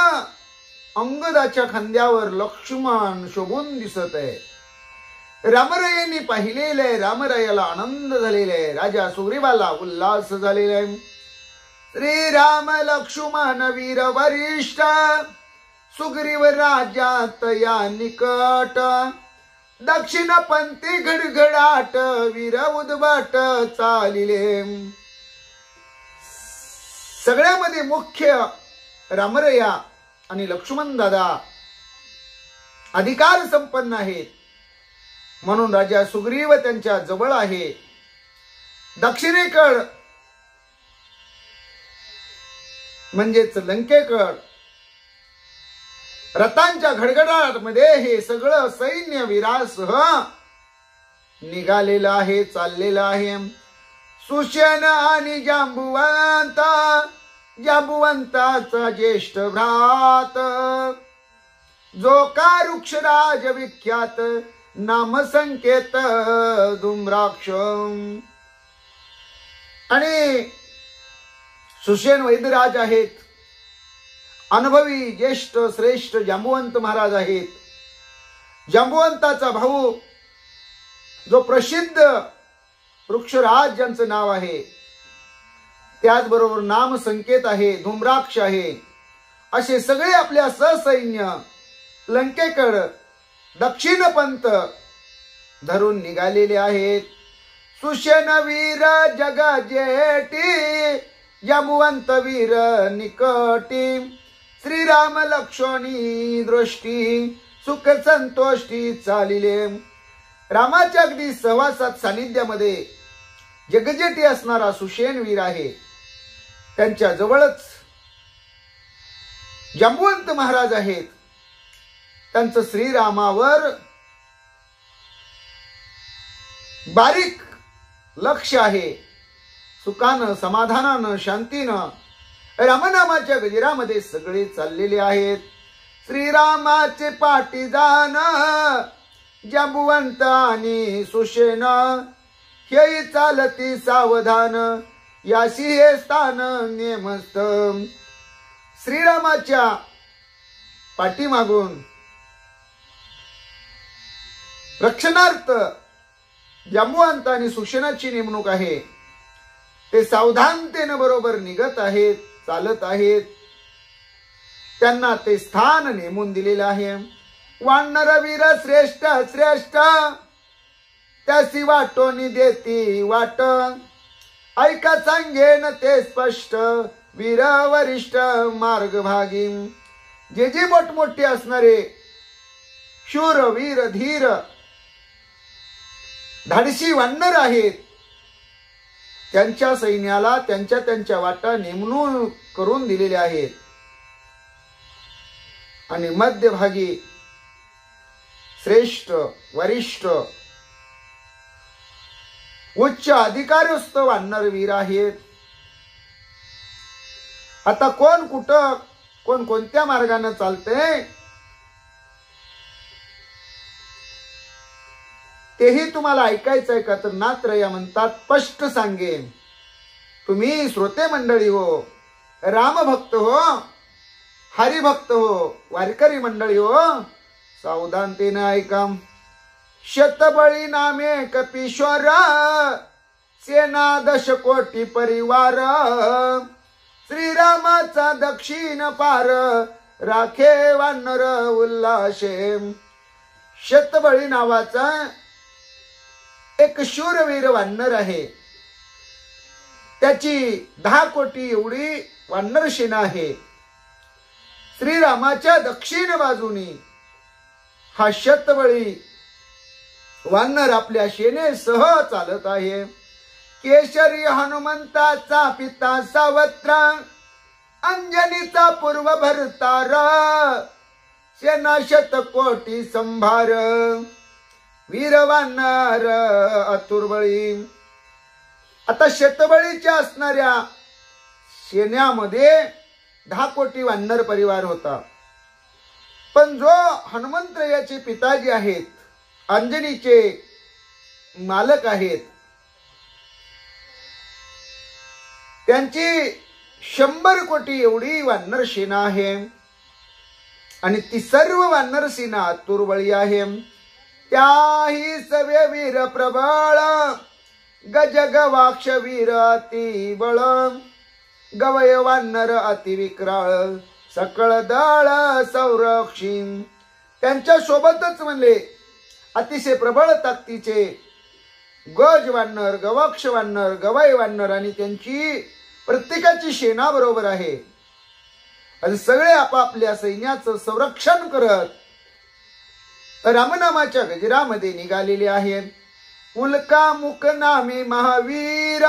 अंगदाच्या खांद्यावर लक्ष्मण शोभून दिसत आहे. रामरायांनी पाहिलेले रामरायाला आनंद झालेला आहे. राजा सुग्रीवाला उल्हास झालेला आहे. श्रीराम लक्ष्मण वीर वरिष्ठ सुग्रीव राजात या निकट दक्षिण पंथी घडघडाट वीर उद्भट चालिले. सगळ्यामध्ये मुख्य रामरया आणि लक्ष्मण दादा अधिकार संपन्न आहेत म्हणून राजा सुग्रीव त्यांच्या जवळ आहे. दक्षिणेकड म्हणजेच लंकेकड रथांच्या घडघडाट मध्ये हे सगळं सैन्य वीरासह निघालेलं आहे, चाललेलं आहे. सुषेण आणि जांबुवंत जांबुवंताचा ज्येष्ठ भ्रात जो का वृक्षराज विख्यात नाम संकेत धूम्राक्ष. आणि सुषेण वैद्यराज आहेत, अनुभवी ज्येष्ठ श्रेष्ठ जांबुवंत महाराज आहेत. जांबुवंताचा भाऊ जो प्रसिद्ध वृक्षराज ज्यांचं नाव आहे, त्याचबरोबर नाम संकेत आहे, धूम्राक्ष आहे, असे सगळे आपल्या ससैन्य लंकेकड दक्षिण पंथ धरून निघालेले आहेत. सुषेण वीर जग जेठी जांबुवंत वीर निकटी श्रीराम लक्ष्मणी दृष्टी सुख संतोष्टी चालिले. रामाच्या अगदी सहवासात सानिध्यामध्ये जगजेटी असणारा सुषेण वीर आहे. त्यांच्या जवळच जांबुवंत महाराज आहेत. त्यांचं श्रीरामावर बारीक लक्ष आहे. सुखानं समाधानानं शांतीनं रामनामाच्या गजरामध्ये सगळे चाललेले आहेत. श्रीरामाचे पाटीदान जांबुवंत आणि सुषेण हे चालती सावधान याशी हे स्थान नेमस्त. श्रीरामाच्या पाठीमागून रक्षणार्थ जांबुवंत आणि सुषेणाची नेमणूक आहे. ते सावधानतेने बरोबर निघत आहेत, चालत आहेत. त्यांना ते स्थान नेमून दिलेलं आहे. वानर वीर श्रेष्ठ श्रेष्ठ त्यासी वाटोनी देती वाट ऐका सांगेन ते स्पष्ट वीर वरिष्ठ मार्गभागी. जे जे मोठमोठे असणारे शूर वीर धीर धाडशी वानर आहेत, त्यांच्या सैन्याला त्यांच्या त्यांच्या वाटा नेमणूक करून दिलेल्या आहेत. आणि मध्यभागी श्रेष्ठ वरिष्ठ उच्च अधिकारस्थ वानर वीर आहेत. आता कोण कुठं कोण कोणत्या मार्गाने चालते तेही तुम्हाला ऐकायचंय का? तर नात्रया म्हणतात स्पष्ट सांगेन. तुम्ही श्रोते मंडळी हो, रामभक्त हो, हरिभक्त हो, वारकरी मंडळी हो, सावधानतेने ऐका. शतबळी नामे कपीश्वर सेना 10 कोटी परिवार श्रीरामाचा दक्षिण पार राखे वानर उल्हाशे. शतबळी नावाचा एक शूरवीर वानर आहे. त्याची 10 कोटी एवढी वानर सेना आहे. श्रीरामाच्या दक्षिण बाजूनी हा शतबळी वानर आपल्या सेनेसह चालत आहे. केशरी हनुमंताचा पिता सावत्र, अंजनीचा पूर्व भरतार, सेना शतकोटी संभार, वीर वानर अतुर्बळी. आता शतबळीच्या असणाऱ्या सेनेमध्ये 10 कोटी वानर परिवार होता. पण जो हनुमंत याचे पिताजी आहेत, अंजनीचे मालक आहेत, त्यांची 100 कोटी एवढी वानर सेना आहे. आणि ती सर्व वानर सेना अतुर्बळी आहे. त्याही सवे वीर प्रबळ, गजगवाक्ष वीर अति बळ, गवय वानर अति विक्राळ, सकळ दळ संरक्षिण. त्यांच्या सोबतच म्हणले अतिशय प्रबळ ताकदीचे गज वानर, गवाक्ष वानर, गवय वानर आणि त्यांची प्रत्येकाची सेना बरोबर आहे. आणि सगळे आपापल्या सैन्याचं संरक्षण करत रामनामाच्या गजरामध्ये निघालेले आहेत. उल्का मुख नामी महावीर,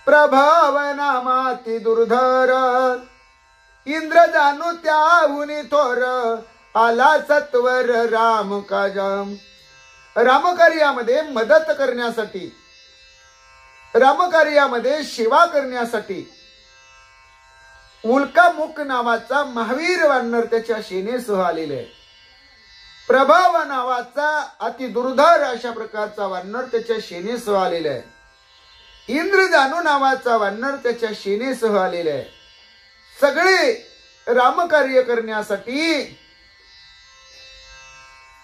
प्रभाव नामाती दुर्धर, इंद्र जाणू त्याहुनी थोर, आला सत्वर राम काजा. रामकार्यामध्ये मदत करण्यासाठी, रामकार्यामध्ये सेवा करण्यासाठी उल्कामुख नावाचा महावीर वानर त्याच्या सेनेसह आलेला आहे. प्रभाव नावाचा अति दुर्धर अशा प्रकारचा वानर त्याच्या सेनेसह आलेला आहे. इंद्रजानू नावाचा वानर त्याच्या सेनेसह आलेला आहे. सगळे रामकार्य करण्यासाठी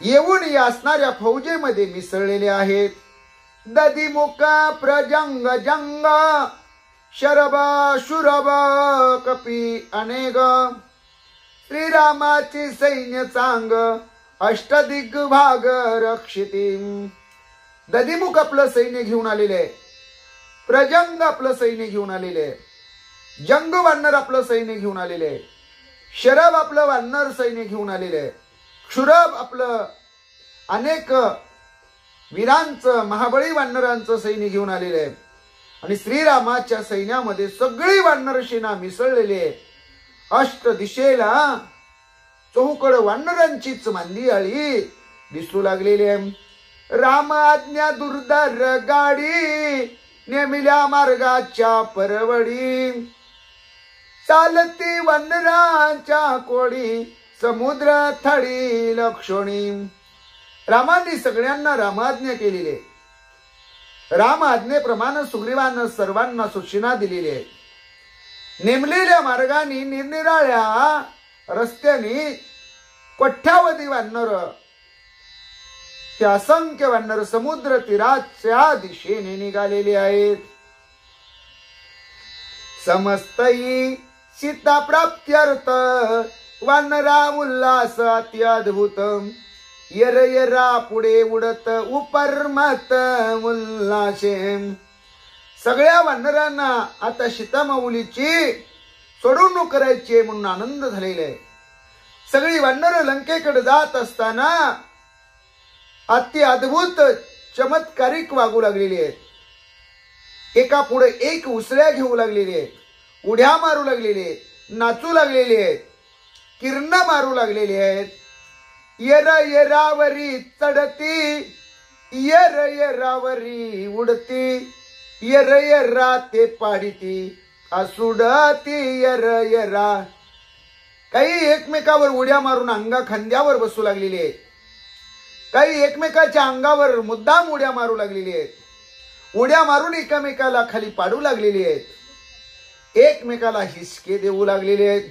येऊन या असणाऱ्या फौजेमध्ये मिसळलेले आहेत. दधिमुख प्रजंग जंग, शरभ शुरभ कपी अनेक, श्रीरामाची सैन्य चांग, अष्टदिग्भाग रक्षिती. दधिमुख आपलं सैन्य घेऊन आलेले आहे. प्रजंग आपलं सैन्य घेऊन आलेले आहे. जंग वानर आपलं सैन्य घेऊन आलेले आहे. शरभ आपलं वानर सैन्य घेऊन आलेले आहे. क्षुरभ आपलं अनेक वीरांचं महाबळी वानरांचं सैन्य घेऊन आलेले आहे. आणि श्रीरामाच्या सैन्यामध्ये सगळी वानर सेना मिसळलेली आहे. अष्ट दिशेला चौकड वानरांचीच मांदियाळी दिसू लागलेली आहे. राम आज्ञा दुर्धर गाडी, नेमिल्या मार्गाच्या परवडी, चालती वानरांच्या कोडी, समुद्र थडी लक्षणी. रामाने सगळ्यांना रामाज्ञा केलेली आहे. राम आज्ञेप्रमाणे सुग्रीवानं सर्वांना सूचना दिलेली आहे. नेमलेल्या मार्गाने निरनिराळ्या रस्त्याने कोट्यावधी वानर, ते असंख्य वानर समुद्र तीराच्या दिशेने निघालेले आहेत. समस्तई सीता प्राप्त्यर्थ, वानरा उल्हास अत्यद्भुत, यर यरा पुढे उडत उपरमत उल्हासे. सगळ्या वानरांना आता सीतामाऊलीची सोडवणूक करायची म्हणून आनंद झालेला आहे. सगळी वानर लंकेकडे जात असताना अति अद्भुत चमत्कारिक वागू लागलेली आहेत. एका पुढे एक उसळ्या घेऊ लागलेली आहेत, उड्या मारू लागलेली आहेत, नाचू लागलेली आहेत, किरण मारू लागलेली आहेत. यर यरावरी चढती, यर यरावरी उडती, यर यरा ते पाडिती, असुडती यर यरा. काही एकमेकावर उड्या मारून अंगा खांद्यावर बसू लागलेली आहेत. काही एकमेकाच्या अंगावर मुद्दाम उड्या मारू लागलेली आहेत. उड्या मारून एकमेकाला खाली पाडू लागलेली आहेत. एकमेकाला हिसके देऊ लागलेले आहेत.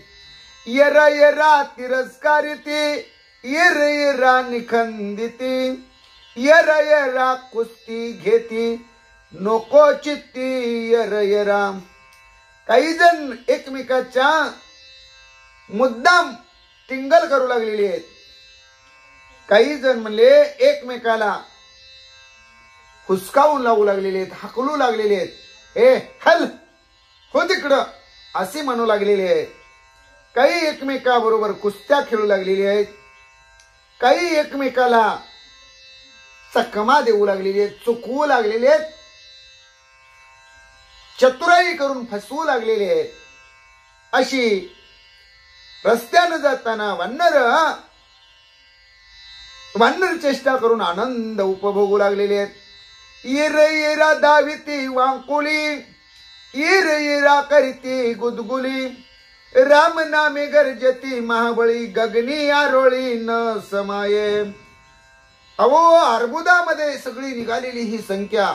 यरा यरा तिरस्कारिती, यर यरा निखंदिती, यर यरा कुस्ती घेती, नको चित्ती यर यरा. काही जण एकमेकाच्या मुद्दाम टिंगल करू लागलेली आहेत. काही जण म्हणले एकमेकाला हुसकावून लावू लागलेले आहेत, हाकलू लागलेले आहेत. ए हल हो तिकडं असे म्हणू लागलेले आहेत. काही एकमेकाबरोबर कुस्त्या खेळू लागलेली आहेत. काही एकमेकाला चकमा देऊ लागलेली आहेत, चुकवू लागलेले आहेत, चतुराई करून फसवू लागलेले आहेत. अशी रस्त्यानं जाताना वानर चेष्टा करून आनंद उपभोगू लागलेले आहेत. येर येरा दाविती वांकुली, येर येरा करीती गुदगुली, राम नामे गर्जती महाबळी, गगनी आरोळी न समाये. अहो, अर्बुदामध्ये सगळी निघालेली ही संख्या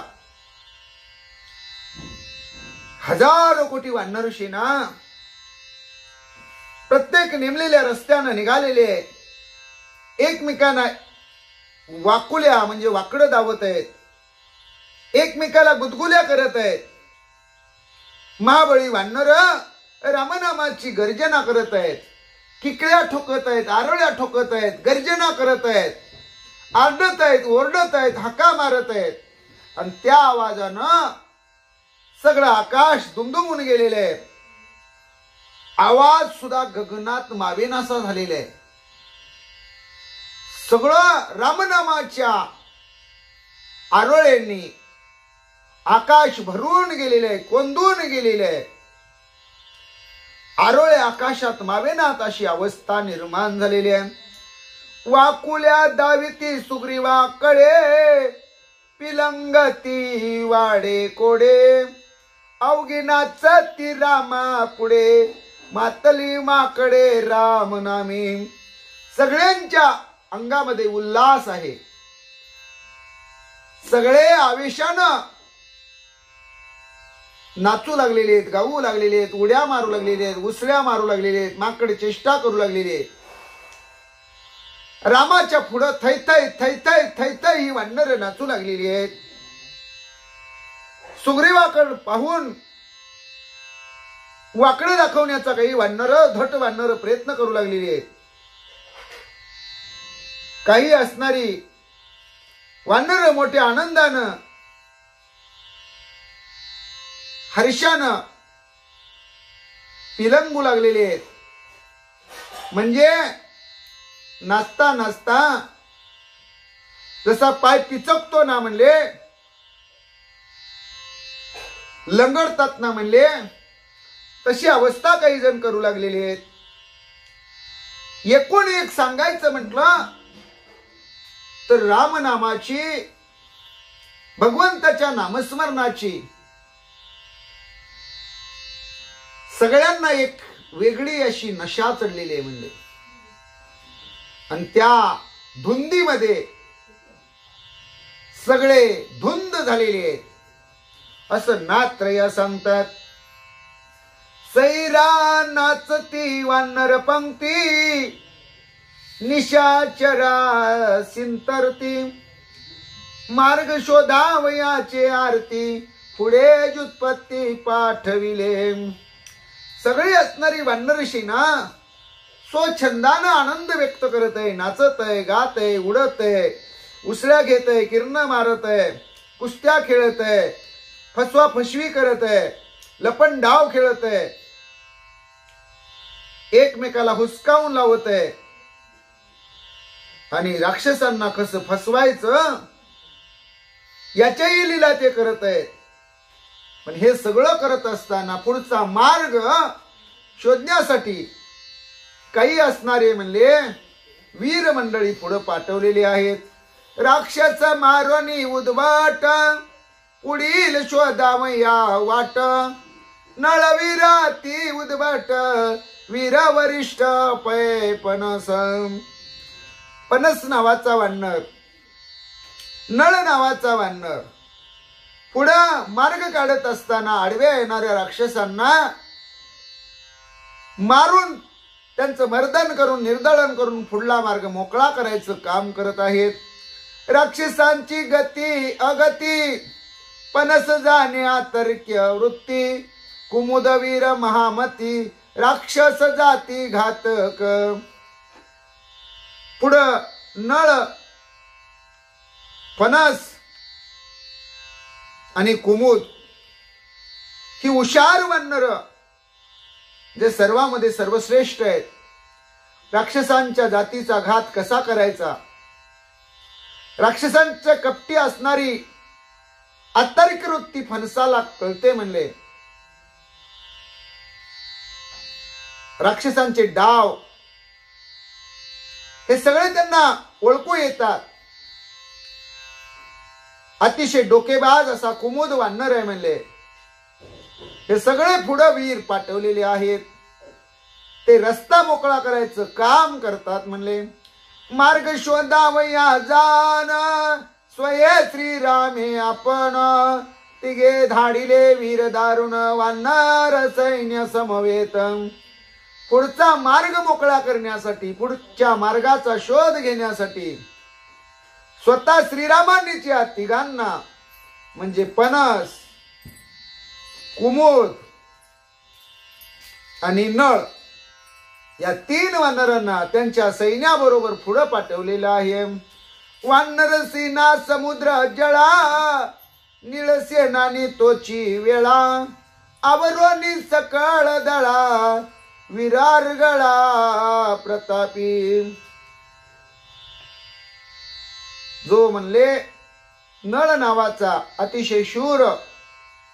हजारो कोटी वानर सेना प्रत्येक नेमलेल्या रस्त्यानं निघालेले आहेत. एकमेकांना वाकुल्या म्हणजे वाकडं धावत आहेत, एकमेकाला गुदगुल्या करत आहेत. महाबळी वानर रामनामाची गर्जना करत आहेत, किकड्या ठोकत आहेत, आरोळ्या ठोकत आहेत, गर्जना करत आहेत, आरडत आहेत, ओरडत आहेत, हाका मारत आहेत. आणि त्या आवाजानं सगळं आकाश दुमदुमून गेलेलं आहे. आवाज सुद्धा गगनात मावेनासा झालेला आहे. सगळं रामनामाच्या आरोळ्यांनी आकाश भरून गेलेले आहे, कोंदून गेलेले आहे. आरोळे आकाशात मावेनात अशी अवस्था निर्माण झालेली आहे. वाकुल्या दाविती सुग्रीवाकडे, पिलंगती वाडे कोडे, अवघी नाचती रामा पुढे, मातली माकडे राम नामी. सगळ्यांच्या अंगामध्ये उल्हास आहे. सगळे आवेशानं नाचू लागलेले आहेत, गाऊ लागलेले आहेत, उड्या मारू लागलेले आहेत, उसळ्या मारू लागलेले आहेत, माकडे चेष्टा करू लागलेले आहेत. रामाच्या पुढं थैथै थैथै थैथै ही वानर नाचू लागलेली आहेत. सुग्रीवाकडे पाहून वाकडे दाखवण्याचा काही धट वानर प्रयत्न करू लागलेली आहेत. काही असणारी वानर मोठ्या आनंदानं हर्षानं पिलंगू लागलेले आहेत. म्हणजे नाचता नाचता जसा पाय पिचकतो ना म्हणले, लंगडतात ना म्हणले, तशी अवस्था काही जण करू लागलेली आहेत. एकूण एक सांगायचं म्हटलं तर रामनामाची, भगवंताच्या नामस्मरणाची सगळ्यांना एक वेगळी अशी नशा चढलेली आहे म्हणजे. आणि त्या धुंदीमध्ये सगळे धुंद झालेले आहेत. असं नात्रय सांगतात. सैरा नाचती वानर पंक्ती, निशाचरा सिंतरती, मार्ग शोधावयाचे आरती, पुढे जुत्पत्ती पाठविले. सगळी असणारी वानरशी ना स्वछंदानं आनंद व्यक्त करत आहे, नाचत आहे, गात आहे, उडत आहे, उसळ्या घेत आहे, किरण मारत आहे, कुस्त्या खेळत आहे, फसवा फसवी करत आहे, लपन डाव खेळत आहे, एकमेकाला हुसकावून लावत आहे. आणि राक्षसांना कसं फसवायचं याच्याही लीला ते करत आहेत. पण हे सगळं करत असताना पुढचा मार्ग शोधण्यासाठी काही असणारे म्हणले वीर मंडळी पुढे पाठवलेली आहेत. राक्षस मारोनी उद्भट, पुढील शोधावया वाट, नळवीरा ती उद्भट, वीर वरिष्ठ पै पनस. पनस नावाचा वानर, नळ नावाचा वानर पुढं मार्ग काढत असताना आडव्या येणाऱ्या राक्षसांना मारून त्यांचं मर्दन करून निर्दळन करून पुढला मार्ग मोकळा करायचं काम करत आहेत. राक्षसांची गती अगती, पनस जाणे आतर्क्य वृत्ती, कुमुदवीर महामती, राक्षस जाती घातक. पुढं नळ, फणस आणि कुमुद ही हुशार वानर जे सर्वांमध्ये सर्वश्रेष्ठ आहेत. राक्षसांच्या जातीचा घात कसा करायचा, राक्षसांच्या कपटी असणारी आंतरिक वृत्ती फणसाला कळते म्हणले. राक्षसांचे डाव हे सगळे त्यांना ओळखू येतात. अतिशय डोकेबाज असा कुमुद वानर आहे म्हणले. हे सगळे पुढं वीर पाठवलेले आहेत. ते रस्ता मोकळा करायचं काम करतात म्हणले. मार्ग शोधावया जान स्वये श्रीरामे आपण, तिघे धाडिले वीर दारुण वानर सैन्य समवेत. पुढचा मार्ग मोकळा करण्यासाठी, पुढच्या मार्गाचा शोध घेण्यासाठी स्वतः श्रीरामांनीच या तिघांना म्हणजे पणस, कुमुद आणि नळ या 3 वानरांना त्यांच्या सैन्याबरोबर पुढे पाठवलेलं आहे. वानर सेना समुद्र जळा, निळसेनानी तोची वेळा, आवरोनी सकळ दळा, विरारगळा प्रतापी. जो म्हणले नळ नावाचा अतिशय शूर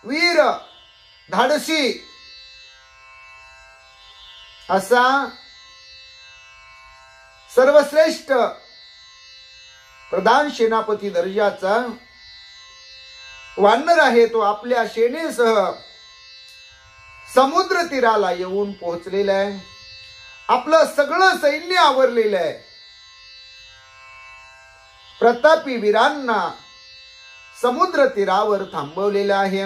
वीर धाडसी असा सर्वश्रेष्ठ प्रधान सेनापती दर्जाचा वानर आहे, तो आपल्या सेनेसह समुद्र तीराला येऊन पोहोचलेला आहे. आपलं सगळं सैन्य आवरलेलं आहे. प्रतापी वीरांना समुद्र तीरावर थांबवलेलं आहे.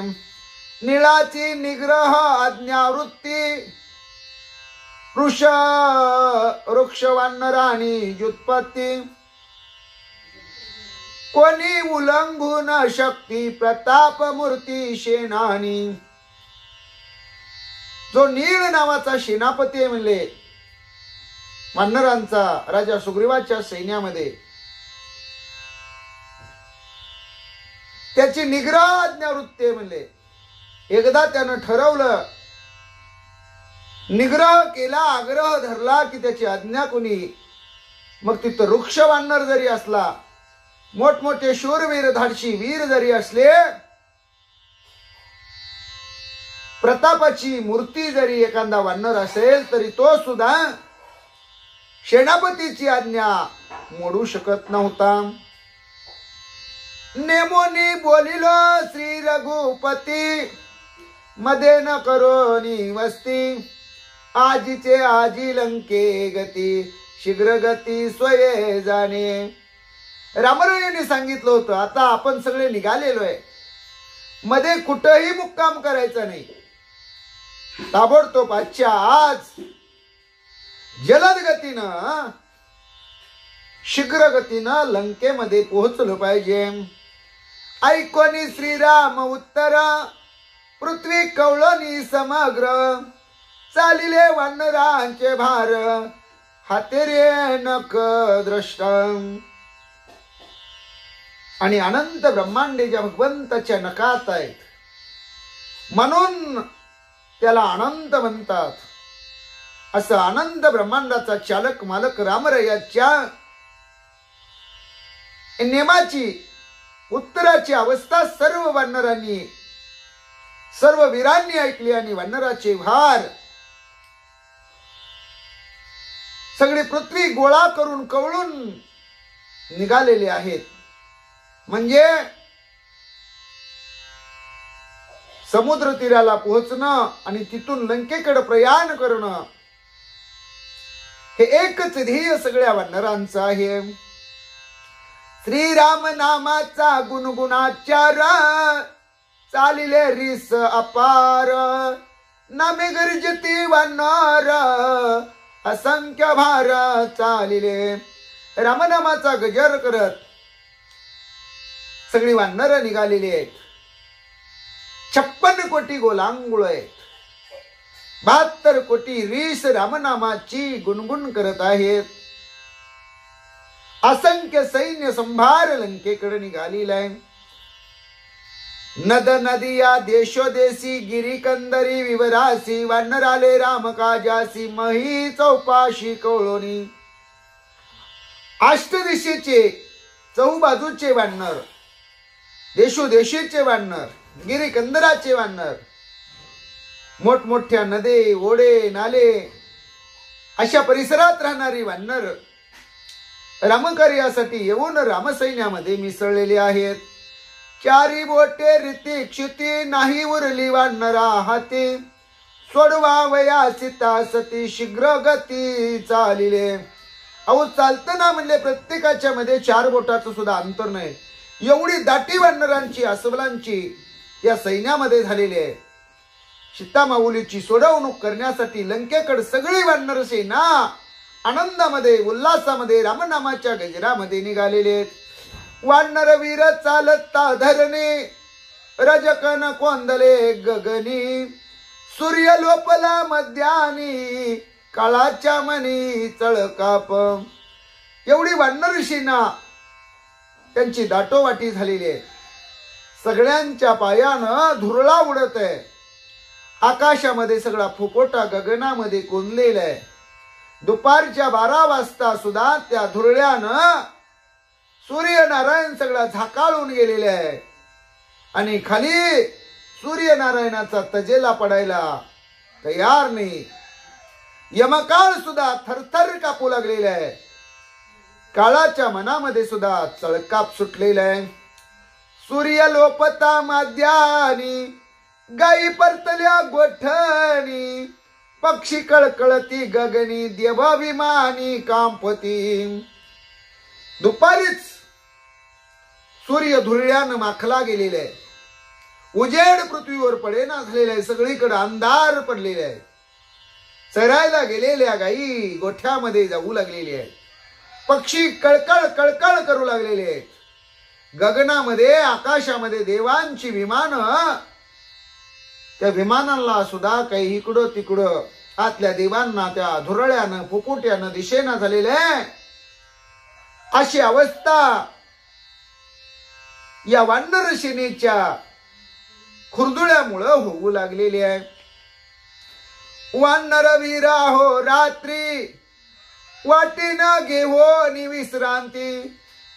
निळाची निग्रह आज्ञावृत्ती, वृक्ष वानराणी व्युत्पत्ती, कोणी उल्लंघून शक्ती प्रताप मूर्ती सेनानी. जो नीळ नावाचा सेनापती आहे म्हणले वानरांचा, राजा सुग्रीवाच्या सैन्यामध्ये, त्याची निग्रह आज्ञावृत्ती म्हणले. एकदा त्यानं ठरवलं, निग्रह केला, आग्रह धरला की त्याची आज्ञा कोणी, मग तिथं वृक्ष वानर जरी असला, मोठमोठे शूरवीर धाडशी वीर जरी असले, प्रतापाची मूर्ती जरी एखादा वानर असेल तरी तो सुद्धा सेनापतीची आज्ञा मोडू शकत नव्हता. नेमोनी बोलिलो श्री रघुपती, मध्ये न करोनी वस्ती, आजीचे आजी लंके गती, शीघ्र गती स्वये जाणे. रामरायांनी सांगितलं होतं, आता आपण सगळे निघालेलो आहे, मध्ये कुठेही मुक्काम करायचा नाही. ताबडतोब आजच्या आज जलद गतीनं, शीघ्र गतीनं लंकेमध्ये पोहोचलो पाहिजे. ऐकोनी श्रीराम उत्तर, पृथ्वी कवळणी समग्र, चालिले वानरांचे भार, हातेरे नक द्रष्ट. आणि अनंत ब्रह्मांडे ज्या भगवंताच्या नकात आहेत म्हणून त्याला अनंत म्हणतात. असं आनंद ब्रह्मांडाचा चालक मालक रामरायाच्या नेमाची उत्तराची अवस्था सर्व वानरांनी, सर्व वीरांनी ऐकली आणि वानराचे भार सगळी पृथ्वी गोळा करून कवळून निघालेले आहेत. म्हणजे समुद्र तीराला पोहोचणं आणि तिथून लंकेकडे प्रयाण करणं हे एकच ध्येय सगळ्या वानरांचं आहे. श्रीराम नामाचा गुणगुणाचार, चालिले रिस अपार, नामे गर्जती वानर, असंख्य भार चालिले. रामनामाचा गजर करत सगळी वानर निघालेली आहेत. 56 कोटी गोलांगुळ आहेत. 72 कोटी रीस रामनामाची गुणगुण करत आहेत. असंख्य सैन्य संभार लंकेकडे निघालेला आहे. नद नदिया देशोदेशी गिरिकंदरी विवरासी वानर आले राम काजासी मही चौपाशी कवळोनी. अष्टदिशेचे चौबाजूचे वानर, देशोदेशीचे वानर, गिरिकंदराचे वानर, मोठमोठ्या नदे ओढे नाले अशा परिसरात राहणारी वानर रामकार्यासाठी येऊन रामसैन्यामध्ये मिसळलेले आहेत. चारी बोटे रीती क्षिती नाही उरली वानरा हाती. सोडवावया सीता सती शीघ्र गती चालिले. अहो चालताना म्हणले प्रत्येकाच्या मध्ये 4 बोटाचं सुद्धा अंतर नाही. एवढी दाटी वानरांची अस्वलांची या सैन्यामध्ये झालेली आहे. सीता माऊलीची सोडवणूक करण्यासाठी लंकेकडे सगळी वानर सेना आनंदामध्ये उल्हासामध्ये रामनामाच्या गजरामध्ये निघालेले आहेत. वानर वीर चालता धरणे रजकन कोंदले गगनी. सूर्य लोपला मध्यानी काळाच्या मनी चळकाप. एवढी वानर सेना त्यांची दाटोवाटी झालेली आहे. सगळ्यांच्या पायानं धुरळा उडत आहे. आकाशामध्ये सगळा फुकोटा गगनामध्ये कोंदलेला आहे. दुपारच्या 12 वाजता सुद्धा त्या धुरळ्यानं सूर्यनारायण सगळा झाकाळून गेलेला आहे आणि खाली सूर्यनारायणाचा तजेला पडायला तयार नाही. यमकाळ सुद्धा थरथर कापू लागलेला आहे. काळाच्या मनामध्ये सुद्धा चळकाप सुटलेला आहे. सूर्य लोपता माद्यानी गाई परतल्या गोठणी. पक्षी कळकळती गगनी देव विमानी कांपती. दुपारीच सूर्य धुरळ्यानं माखला गेलेला आहे. उजेड पृथ्वीवर पडेना झालेला आहे. सगळीकडे अंधार पडलेला आहे. चरायला गेलेल्या गाई गोठ्यामध्ये जाऊ लागलेले आहेत. पक्षी कळकळ कळकळ करू लागलेले आहेत. गगनामध्ये आकाशामध्ये देवांची विमानं, त्या विमानांना सुद्धा काही इकडं तिकडं आतल्या देवांना त्या धुरळ्यानं फुकुट्यानं दिशेना झालेले आहे. अशी अवस्था या वानर सेनेच्या खुर्दुळ्यामुळे होऊ लागलेली आहे. वानर वीरा हो रात्री वाटेना घेवो विश्रांती.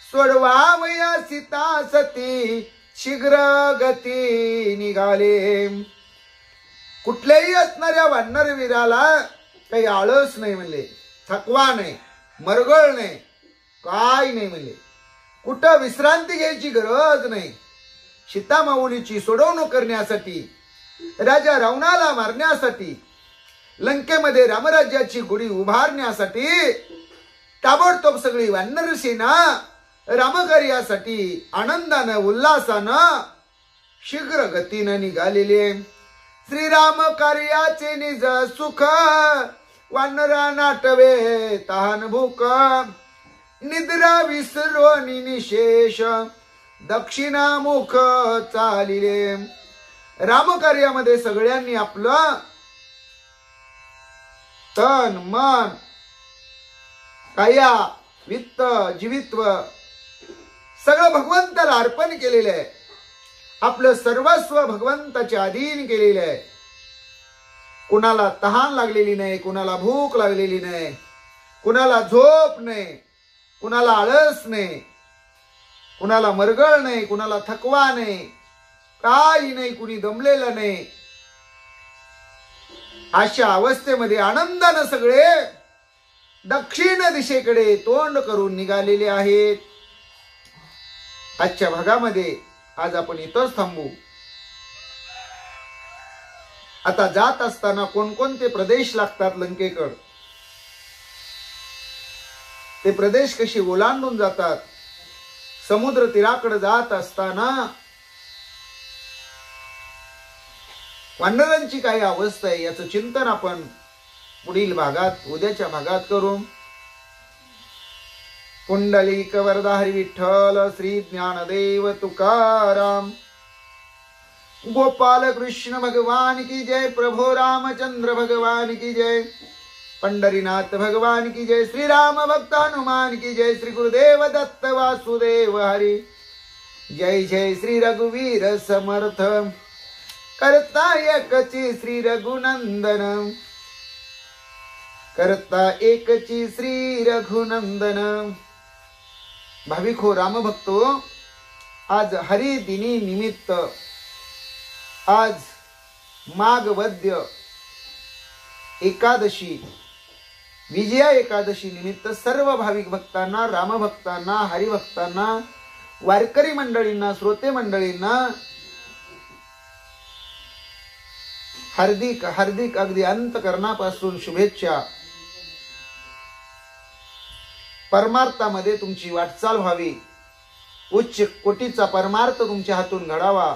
सोडवावया सीता सती शीघ्र गती निघाले. कुठल्याही असणाऱ्या वानर वीराला काही आळस नाही म्हणले, थकवा नाही, मरगळ नाही, काय नाही म्हणले. कुठं विश्रांती घ्यायची गरज नाही. सीता माऊलीची सोडवणूक करण्यासाठी, राजा रावणाला मारण्यासाठी, लंकेमध्ये रामराज्याची गुढी उभारण्यासाठी ताबडतोब सगळी वानर सेना रामकार्यासाठी आनंदानं उल्हासानं शीघ्र गतीनं निघालेली आहे. श्रीराम कार्याचे निज सुख वानरा नाटवे तहान भूक. निद्रा विसरोनी निशेष दक्षिणामुख चालिले. रामकार्यामध्ये सगळ्यांनी आपलं तन मन काया वित्त जीवित्व सगळं भगवंताला अर्पण केलेलं आहे. आपलं सर्वस्व भगवंताच्या अधीन केलेलं आहे. कुणाला तहान लागलेली नाही, कुणाला भूक लागलेली नाही, कुणाला झोप नाही, कुणाला आळस नाही, कुणाला मरगळ नाही, कुणाला थकवा नाही, काही नाही, कुणी दमलेलं नाही. अशा अवस्थेमध्ये आनंदानं सगळे दक्षिण दिशेकडे तोंड करून निघालेले आहेत. आजच्या भागामध्ये आज आपण इथंच थांबू. आता जात असताना कोणकोणते प्रदेश लागतात लंकेकड, ते प्रदेश कशी ओलांडून जातात. समुद्र तीराकडे जात असताना वानरांची काय अवस्था आहे याचं चिंतन आपण पुढील भागात उद्याच्या भागात करू. पुंडलिक वरदाहरी विठ्ठल श्री ज्ञानदेव तुकाराम. गोपाल कृष्ण भगवान की जय. प्रभो रामचंद्र भगवान की जय. पंढरीनाथ भगवान की जय. श्री राम भक्त हनुमान की जय. श्री गुरुदेव दत्त वासुदेव हरी. जय जय श्री रघुवीर समर्थ करता एकची श्री रघुनंदन करता एकची श्री रघुनंदन। भाविक हो रामभक्तो, आज हरिदिनी निमित्त, आज माघ वद्य एकादशी विजया एकादशी निमित्त सर्व भाविक भक्तांना, रामभक्तांना, हरिभक्तांना, वारकरी मंडळींना, श्रोते मंडळींना हार्दिक हार्दिक अगदी अंतकरणापासून शुभेच्छा। परमार्थामध्ये तुमची वाटचाल व्हावी, उच्च कोटीचा परमार्थ तुमच्या हातून घडावा,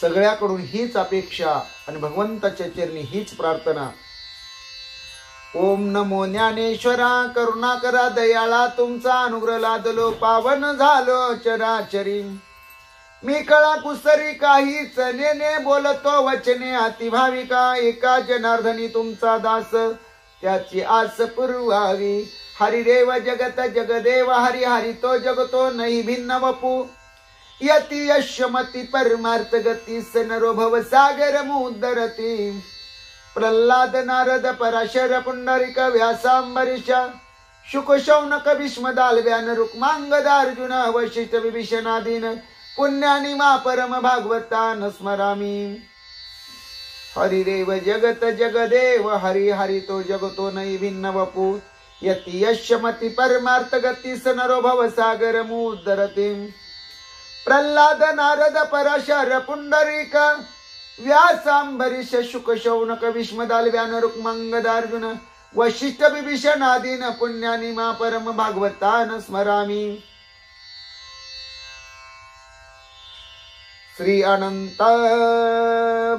सगळ्याकडून हीच अपेक्षा आणि भगवंताच्या चरणी हीच प्रार्थना। ओम नमो ज्ञानेश्वरा, करुणा करा दयाळा, तुमचा अनुग्रह लादलो पावन झालो चराचरी। मी कळा कुसरी काहीच नेने, बोलतो वचने अतिभाविका, एका जनार्दनी तुमचा दास त्याची आस पुरवावी। हरिदेव जगत जगदेव हरि, हरि तो जगतो नाही भिन्न वपू, यती यशमती परमार्थ गती, सनरो भव सागर मुदरती। प्रल्हाद नारद पराशर पुंडरिक व्यासांबरीश, शुक शौनक भीष्म दालव्यान रुक्मांगद अर्जुन वशिष्ठ विभीषणादीन, पुण्यानी मा परम भागवतान स्मरामी। हरिदेव जगत जगदेव हरि, हरि तो जगतो नाही भिन्न वपू, यती यशमती परमार्थ गती, सनरो भव सागर मुदरती। प्रल्हाद नारद पराशर पुंडरीक व्यासांबरीश, शुक शौनक भीष्म दालव्यान रुक्मांगद अर्जुन वशिष्ठ विभीषणादीन, पुण्यानी मा परम भागवतान स्मरामी। श्री अनंत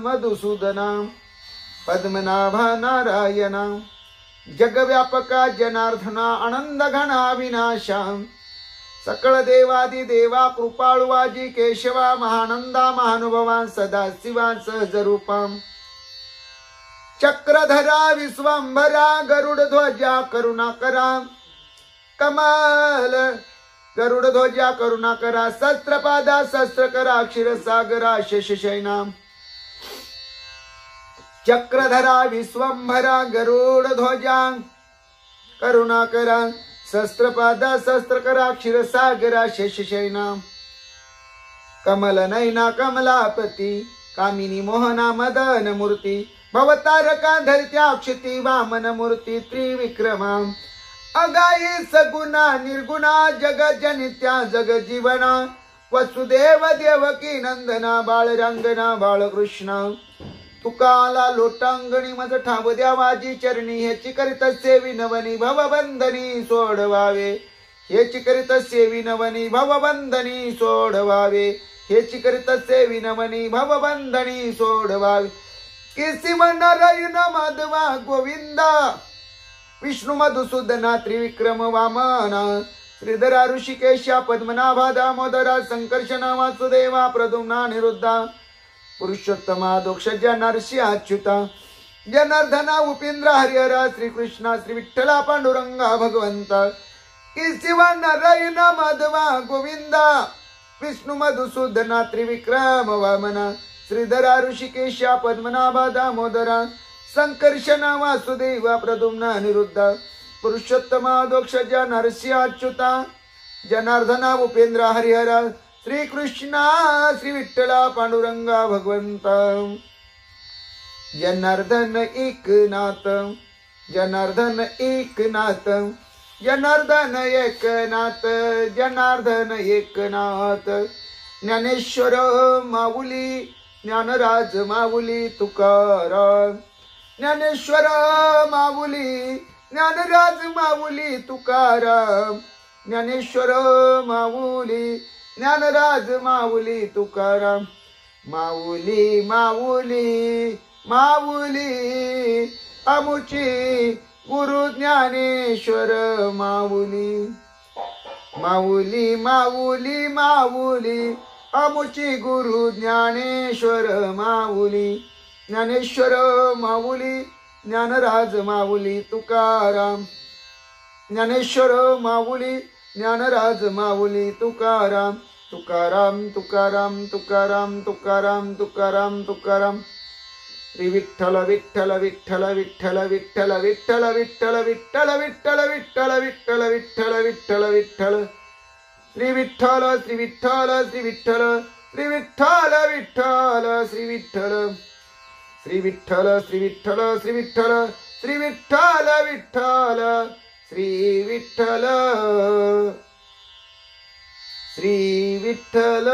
मधुसूदना पद्मनाभा नारायणा, जगव्यापका जनार्दना आनंद घना विनाशा, सकळ देवादि देवा कृपाळुवाजी केशवा, महानंदा महानुभवा सदा शिवा सहज रूपा। चक्रधरा विश्वंभरा, गरुड ध्वजा करुणाकरा, कमल गरुड ध्वजा करुणाकरा, सहस्त्रपादा सहस्त्रकरा, क्षीरसागरा शशशयना। चक्रधरा विश्वंभरा, गरुड ध्वजा करुणाकरा, सहस्त्रपादा सहस्त्रकरा, क्षीरसागरा शशशयना। कमल नयना कमलापती, कामिनी मोहना मदन मूर्ती, भवतारका धरत्या क्षिती, वामन मूर्ती त्रिविक्रमा। अगाई सगुणा निर्गुणा, जग जनित्या जग जीवना, वसुदेव देवकी नंदना, बाळरंगना बाळकृष्ण। तुकाला लोटांगणी मज ठाव द्यावाजी चरणी, ह्याची करीत सेवी नवनी भवबंधनी सोडवावे, ह्याची करीत सेवी नवनी भवबंधनी सोडवावे, ह्याची करीत सेवी नवनी भवबंधनी सोडवावे। केसिव नारायण माधवा गोविंदा, विष्णु मधुसूदना त्रिविक्रम वामना, श्रीधरा ऋषिकेशा पद्मनाभा दामोदरा, संकर्षणा वासुदेवा प्रद्युम्ना निरुद्धा, पुरुषोत्तमा दोक्षजा नरसिंह अच्युता, जनार्दना उपेंद्र हरिहरा, श्रीकृष्णा श्री विठ्ठला पांडुरंगा भगवंता। केशिव नारायण माधवा गोविंदा, विष्णु मधुसूदना त्रिविक्रम वामना, श्रीधरा ऋषिकेशा पद्मनाभा दामोदरा, संकर्षणा वासुदेवा प्रद्युम्ना निरुद्धा, पुरुषोत्तमा दोक्षजा नरसिंह अच्युता, जनार्दना उपेंद्र हरिहरा, श्रीकृष्णा श्री विठ्ठला पांडुरंगा भगवंता। जनार्दन एकनाथ, जनार्दन एकनाथ, जनार्दन एकनाथ, जनार्दन एकनाथ। ज्ञानेश्वर माऊली, ज्ञानराज माऊली तुकाराम, ज्ञानेश्वर माऊली, ज्ञानराज माऊली तुकाराम, ज्ञानेश्वर माऊली, ज्ञानराज माऊली तुकाराम। माऊली माऊली माऊली, आमुची गुरु ज्ञानेश्वर माऊली। माऊली माऊली माऊली, आमुची गुरु ज्ञानेश्वर माऊली। ज्ञानेश्वर माऊली, ज्ञानराज माऊली तुकाराम। ज्ञानेश्वर माऊली ज्ञानराज माऊली तुकाराम तुकाराम तुकाराम तुकाराम तुकाराम तुकाराम तुकाराम श्री विठ्ठल विठ्ठल विठ्ठल विठ्ठल विठ्ठल विठ्ठल विठ्ठल विठ्ठल विठ्ठल विठ्ठल विठ्ठल विठ्ठल विठ्ठल विठ्ठल श्री विठ्ठल श्री विठ्ठल श्री विठ्ठल श्री विठ्ठल विठ्ठल श्री विठ्ठल श्री विठ्ठल श्री विठ्ठल श्री विठ्ठल श्री विठ्ठल विठ्ठल श्री विठ्ठल श्री विठ्ठल